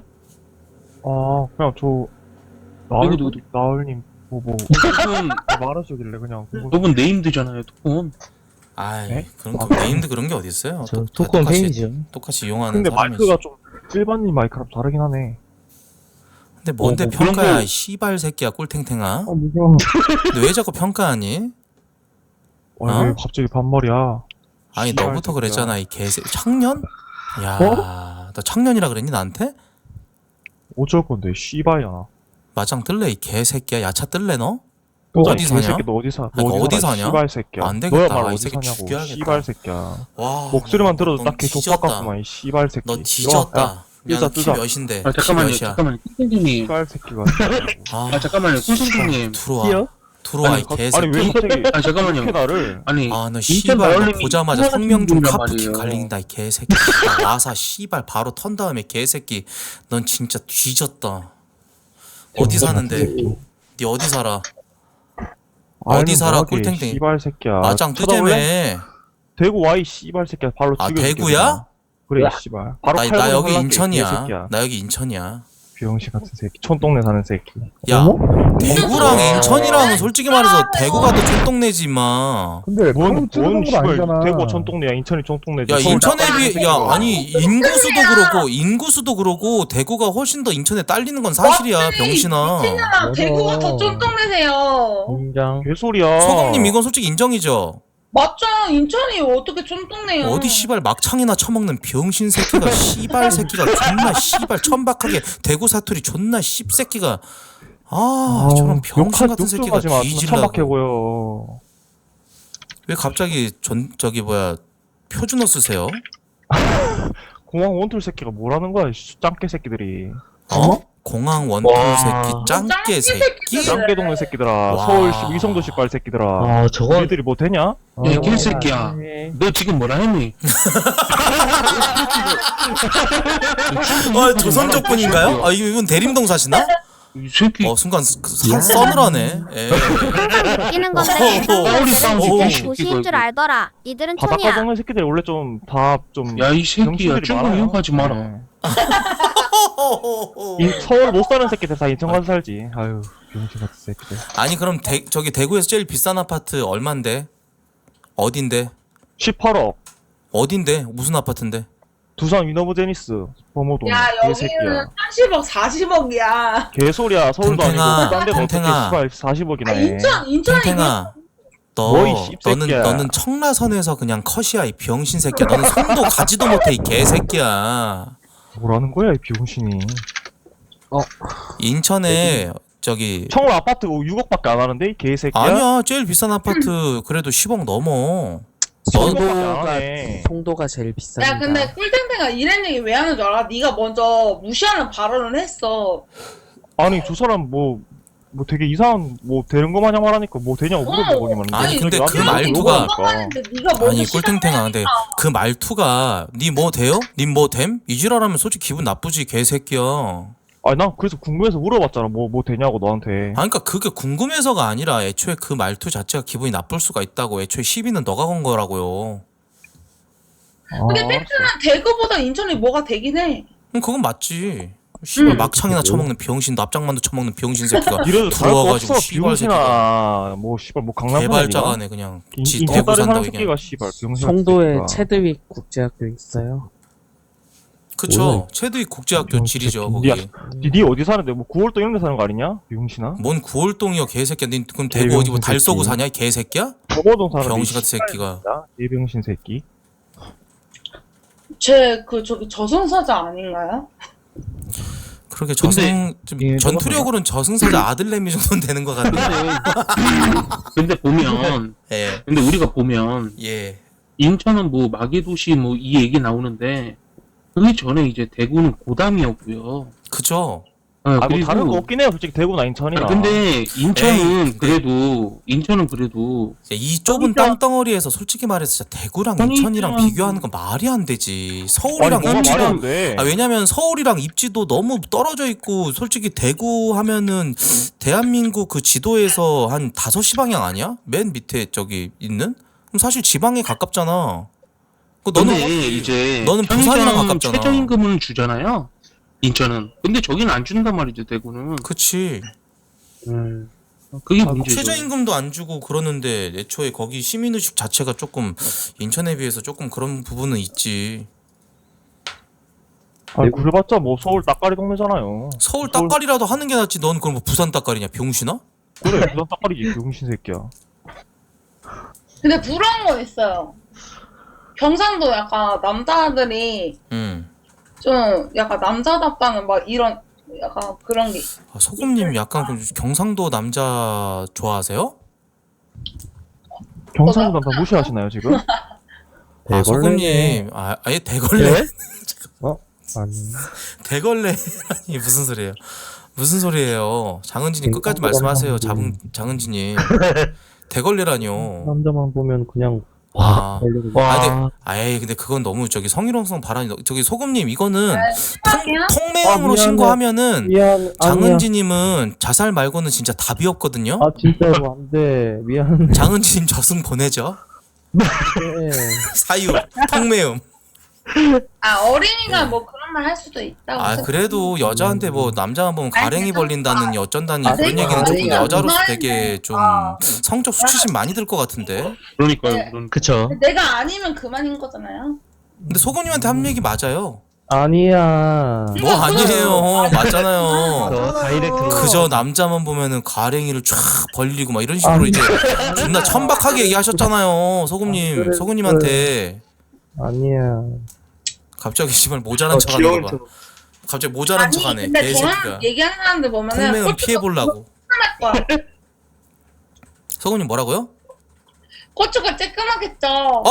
아, 그냥 저,
누구?
나을님 보고
저분
말하시길래 그냥. 그거-
저분 네임드잖아요, 토콘.
아이,
네?
그런 거 네임드 그런 게 어디 있어요?
저 토큰 팬이죠.
똑같이 이용하는
근데
사람이지.
마이크가 좀 일반인 마이크랑 다르긴 하네.
근데 뭔데
뭐 그런
평가야,
거-
이 씨발 새끼야, 꿀탱탱아.
무서워.
근데 왜 자꾸 평가하니?
왜 갑자기 반말이야?
아니
씨발
너부터
새끼야.
그랬잖아, 이 개새. 창년? 야, 너 창년이라 그랬니 나한테?
어쩔 건데, 씨발이야.
마장 뜰래 이 개새끼야. 야차 뜰래 너?
너
어디 사냐?
개새끼, 너 어디 사?
아니, 어디 사냐?
씨발 새끼야.
안 되겠다.
너야 말
이
어디
새끼
사냐고.
죽여야겠다.
씨발 새끼야.
와,
목소리만 들어도
넌
딱히
뒤졌다.
족박 같구만, 이 씨발 새끼.
너 뒤졌다.
뜨자,
야, 키
뜨자.
몇인데?
아
키
잠깐만요,
몇이야?
잠깐만요, 꿀탱탱님.
씨발 새끼가.
아,
잠깐만요, 꿀탱탱님.
들어와. 들어와,
아니,
이 개새끼.
아니, 왜 갑자기.
아 잠깐만요.
이렇게 나를.
아니
아, 너
인천
씨발 너
나얼님이
보자마자
하나같은
성명중
분이란
카프킥
말이에요.
갈린다 이 개새끼. 나 와사 씨발 바로 턴 다음에 개새끼. 넌 진짜 뒤졌다. 어디 사는데? 니 어디 살아? 어디 살아, 꿀탱탱이?
씨발 새끼야.
마장
찾아올래?
뜨재매.
대구 와이 씨발 새끼야. 발로
아,
죽여줄게.
대구야?
그냥. 그래, 이 씨발. 바로
나
칼로
여기
살랄게,
인천이야.
개새끼야.
나 여기 인천이야.
비영신 같은 새끼. 촌동네 사는 새끼.
야,
어머?
대구랑 인천이랑은 솔직히 말해서 대구가 더 촌동네지 임마.
근데
뭔
씨발 대구가 촌동네야. 인천이 촌동네지.
야,
서울
인천에
나가는
비해,
새끼가.
야, 아니, 인구수도 그러고, 대구가 훨씬 더 인천에 딸리는 건 사실이야, 병신아.
미친년아, 대구가 더 쫀동네세요.
인장.
개소리야.
소금님, 이건 솔직히 인정이죠?
맞죠? 인천이 어떻게 쫀동네요?
어디 씨발 막창이나 처먹는 병신 새끼가, 씨발 새끼가, 존나 씨발 천박하게, 대구 사투리 존나 씹새끼가. 아, 저런 병신 같은 새끼가 뒤질라고.
천박해 보여.
왜 갑자기 표준어 쓰세요?
공항 원툴 새끼가 뭐라는 거야? 짱깨 새끼들이.
어? 공항 원툴
와.
새끼, 짱깨 새끼?
짱깨 동네 새끼들아.
와.
서울 위성도 씨발 새끼들아.
아, 저거.
얘들이 뭐 되냐?
야, 개새끼야. 너 지금 뭐라 했니?
아, 조선족분인가요? 아, 이분 대림동 사시나?
이 새끼.
순간 써늘하네. 예.
웃기는 건데
우리 싸움
이들은
새끼.
도시인 줄 알더라. 이들은
바닷가
촌이야.
동네 새끼들이 원래 좀 다 좀.
야, 이 새끼야. 중국 이용하지 마라.
네. 서울 못 사는 새끼들 다 인천 가서 살지. 아유, 병신 같은 새끼들.
아니 그럼 저기 대구에서 제일 비싼 아파트 얼만데? 어딘데?
18억.
어딘데? 무슨 아파트인데?
두산 위너브제니스 범호동.
야,
개새끼야.
여기는 30억, 40억이야.
개소리야. 서울도
탱탱아,
아니고 딴 데가 어떻게
탱탱아.
40억이나
아,
해.
인천이
탱탱아,
뭐 이 씹새끼야.
너는 청라선에서 그냥 컷이야 이 병신 새끼야. 너는 손도 가지도 못해 이 개새끼야.
뭐라는 거야 이 병신이.
인천에 저기
청라 아파트 6억밖에 안 하는데 이 개새끼야.
아니야 제일 비싼 아파트 그래도 10억 넘어.
송도가 제일 비쌉니다.
야, 근데 꿀탱탱아 이런 얘기 왜 하는 줄 알아? 네가 먼저 무시하는 발언을 했어.
아니 저 사람 뭐 되게 이상한 뭐 되는 거 마냥 말하니까 뭐 되냐고 물어보고만.
아니 근데 그 말투가 아니 꿀탱탱아 근데 그 말투가 니 뭐 돼요? 님 뭐 됨? 이지랄하면 솔직히 기분 나쁘지 개새끼야.
아니 난 그래서 궁금해서 물어봤잖아. 뭐 되냐고 너한테.
아니 그러니까 그게 궁금해서가 아니라 애초에 그 말투 자체가 기분이 나쁠 수가 있다고. 애초에 시비는 너가 건 거라고요.
근데 팩트는 대구보다 인천이 뭐가 되긴 해.
그건 맞지. 씨발 막창이나 처먹는 병신, 납작만두 처먹는 병신 새끼가
이래도
들어와가지고 씨발 새끼가
뭐 씨발 뭐 강남
개발자가네 그냥 지
인천
대구
다른
산다고
사람
얘기해.
새끼가 씨발 병신.
송도에 체드윅 국제학교 있어요.
그쵸. 체드윅 국제학교 지리죠 거기.
니 어디 사는데 뭐 9월동 이런 데 사는 거 아니냐? 병신아?
뭔 9월동이요 개새끼야. 니 그럼 대구 어디 뭐 달서구 사냐 이 개새끼야?
범호동 사는데
병신 같은 새끼가.
이 병신 새끼.
저기 저승사자 아닌가요?
그렇게 전투력으로는 저승사자 아들내미 정도는 되는 것 같네.
근데 보면
예.
근데 우리가 보면
예.
인천은 뭐 마계도시 뭐 이 얘기 나오는데 그 전에 이제 대구는 고담이었고요.
그죠.
뭐
그리고
다른 거 없긴 해요. 솔직히 대구나 인천이나.
근데 인천은 그래도
이 좁은 땅덩어리에서 솔직히 말해서 진짜 대구랑 인천이랑 비교하는 건 말이 안 되지. 서울이랑
뭐가 말이
입지도
안 돼.
왜냐면 서울이랑 입지도 너무 떨어져 있고 솔직히 대구 하면은 대한민국 그 지도에서 한 5시 방향 아니야? 맨 밑에 저기 있는? 그럼 사실 지방에 가깝잖아. 너는 부산이랑 가깝잖아.
최저임금은 주잖아요. 인천은. 근데 저기는 안 준단 말이죠. 대구는.
그치.
그게 문제죠.
최저임금도 안 주고 그러는데 애초에 거기 시민의식 자체가 조금 인천에 비해서 조금 그런 부분은 있지.
아니 그래봤자 뭐 서울 따까리 동네잖아요.
서울 따까리라도 하는 게 낫지. 넌 그럼 뭐 부산 따까리냐 병신아?
그래 부산 따까리지 병신 새끼야.
근데 부러운 건 있어요. 경상도 약간 남자들이 좀 약간 남자답다는 막 이런 약간 그런 게.
소금님 약간 그 경상도 남자 좋아하세요?
경상도 남자 무시하시나요 지금?
소금님 아예 대걸레?
아니.
대걸레 아니 무슨 소리예요? 무슨 소리예요? 장은진님 끝까지 말씀하세요. 장은진님 대걸레라뇨.
남자만 보면 그냥
근데 그건 너무 저기 성희롱성 발언이 저기 소금님 이거는
심하게요?
통매음으로
미안해.
신고하면은
미안.
장은지님은 자살 말고는 진짜 답이 없거든요.
진짜로 안 돼. 미안.
장은지님 저승 보내죠.
네.
사유 통매음.
어린이가 뭐 그런 말 할 수도 있다고.
그래도 여자한테 뭐 남자만 보면 가랭이 벌린다느니 어쩐다니 그런
그러니까
얘기는 조금
어린이가
여자로서
무슨
되게 좀 성적 수치심 많이 들 것 같은데.
그러니까요.
그쵸.
내가 아니면 그만인 거잖아요.
근데 소금님한테 한 얘기 맞아요.
아니야.
뭐 아니에요. 맞잖아요.
다이렉트로.
그저 남자만 보면은 가랭이를 쫙 벌리고 막 이런 식으로 이제 존나 천박하게 얘기하셨잖아요. 소금님, 소금님한테.
아니야.
갑자기 씨발 모자란 척하는 거 봐. 갑자기 모자란 척하네.
근데
개새끼가.
저는 얘기하는 사람들 보면은
통매음 피해 보려고.
할 거야.
소금님 뭐라고요?
고추가 쬐끄맣겠죠.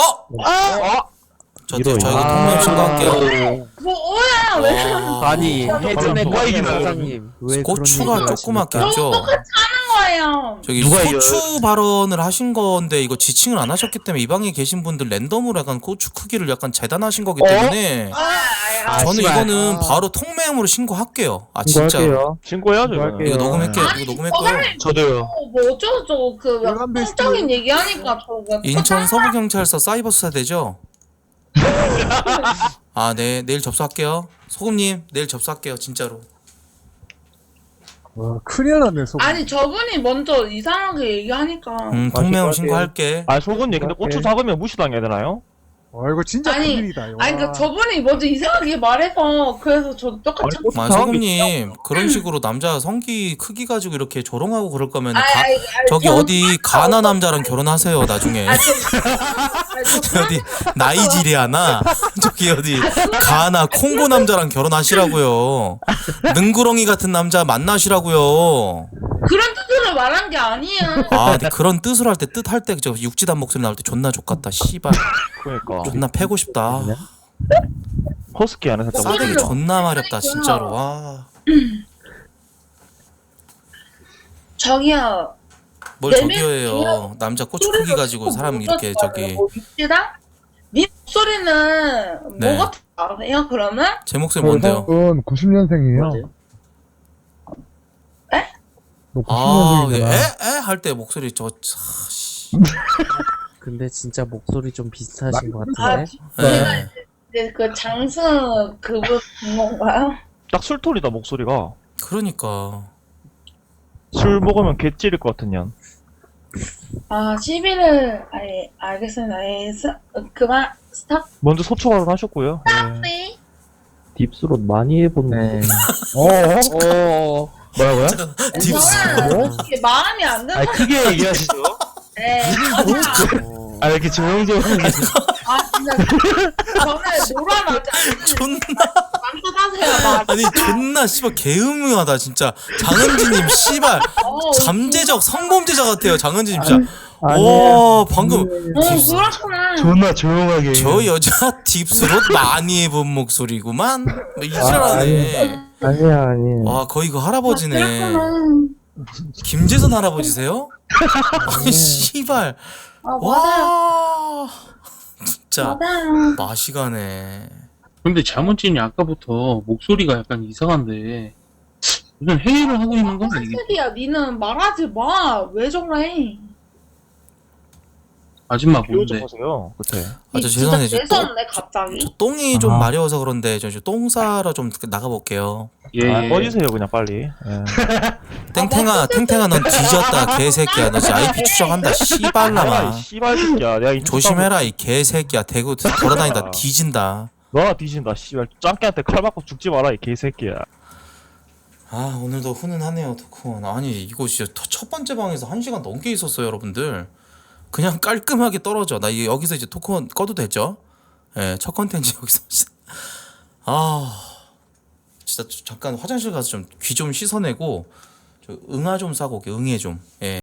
저 이거 통매음 신고할게요.
뭐야 왜?
아니,
해전의
과장님.
고추가 조그맣겠죠.
똑같이 하는 거예요.
저기 고추 발언을 하신 건데 이거 지칭을 안 하셨기 때문에 이 방에 계신 분들 랜덤으로 약간 고추 크기를 약간 재단하신 거기 때문에 저는 이거는 바로 통매음으로 신고할게요. 진짜로.
신고해야죠.
이거 녹음할게요. 이거 녹음했고요.
저도요.
뭐 어쩌고 그 공적인 얘기하니까 저거.
인천 서부경찰서 사이버 수사대죠? 네 내일 접수할게요. 소금님 내일 접수할게요 진짜로.
와 큰일 났네 소금.
아니 저분이 먼저 이상하게 얘기하니까.
통매음 신고할게.
소금님 근데 고추 작으면 무시당해야 되나요?
이거 진짜 큰일이다.
그러니까 저분이 먼저 이상하게 말해서 그래서 저도 똑같이.
소금님 그런 식으로 남자 성기 크기 가지고 이렇게 조롱하고 그럴 거면 저기
저는
어디 가나 남자랑 결혼하세요 나중에. 어디 나이지리아나 저기 어디 가나 콩고 남자랑 결혼하시라고요. 능구렁이 같은 남자 만나시라고요.
그런 뜻으로 말한 게 아니에요.
근데 그런 뜻으로 할 때 뜻할 때 저 육지단 목소리 나올 때 존나 족같다 씨발.
그러니까
존나 패고 싶다.
허스키 안에 살짝
싸대기 존나 마렵다 진짜로.
저기요.
뭘 저기요예요. 남자 고추 크기 가지고 사람 이렇게 저기.
육지다? 네 목소리는
네.
뭐 같은 거 아세요? 그러면?
제 목소리 뭔데요?
90년생이에요.
에?
너 90년생이잖아.
에? 할 때 목소리
근데 진짜 목소리 좀 비슷하신 것 같은데.
제가 이제 그 장수 그분 된 건가요?
딱 술톤이다 목소리가.
그러니까
술 먹으면 개 찌를 것 같은 년.
11을 알겠습니다. 그만 스탑.
먼저 소초 발언하셨고요.
네.
딥스롯 많이 해보네.
뭐라고요?
저는 이게 마음이 안 드는.
크게 얘기하시죠.
네.
왜 이렇게 조용조용하게.
진짜 저는 놀아나지
존나
하세요.
아니 존나 씨발 개음흉하다 진짜. 장은지님 씨발 잠재적 성범죄자 같아요. 장은지님 진짜. 와 방금
그렇구나.
존나 조용하게.
저 여자 딥스롯 많이 해본 목소리구만. 이지랄하네.
아니야, 아니야.
와 거의 그 할아버지네.
그렇구나.
김재선 할아버지세요? 아니 씨발.
아, 맞아요.
와 진짜
맞아요.
맛이 가네.
근데 자문진이 아까부터 목소리가 약간 이상한데 무슨 회의를 하고 있는 건 아니겠지?
사실이야, 니는 말하지 마. 왜 저래?
아줌마
비오 좀
뭔데?
하세요. 그때.
아 저 죄송해요.
진짜 재수없네, 갑자기.
저 똥이 좀
아.
마려워서 그런데 저 똥 싸러 좀 나가볼게요.
예,
아,
예.
꺼지세요 그냥 빨리. 예.
땡땡아 넌 뒤졌다 개새끼야. 너 지금 IP 추적한다
아,
씨발라마.
이 씨발 새끼야. 내가 인천
조심해라 이 개새끼야. 대구 돌아다니다 뒤진다.
너가 뒤진다. 씨발 짱깨한테 칼 맞고 죽지 마라 이 개새끼야.
아 오늘도 훈훈하네요 토큰. 아니 이거 진짜 첫 번째 방에서 1시간 넘게 있었어요 여러분들. 그냥 깔끔하게 떨어져. 나 여기서 이제 토큰 꺼도 되죠? 예, 첫 컨텐츠 여기서. 아 진짜 잠깐 화장실 가서 좀 귀 좀 씻어내고 저 응아 좀 싸고 올게. 응애 좀. 예.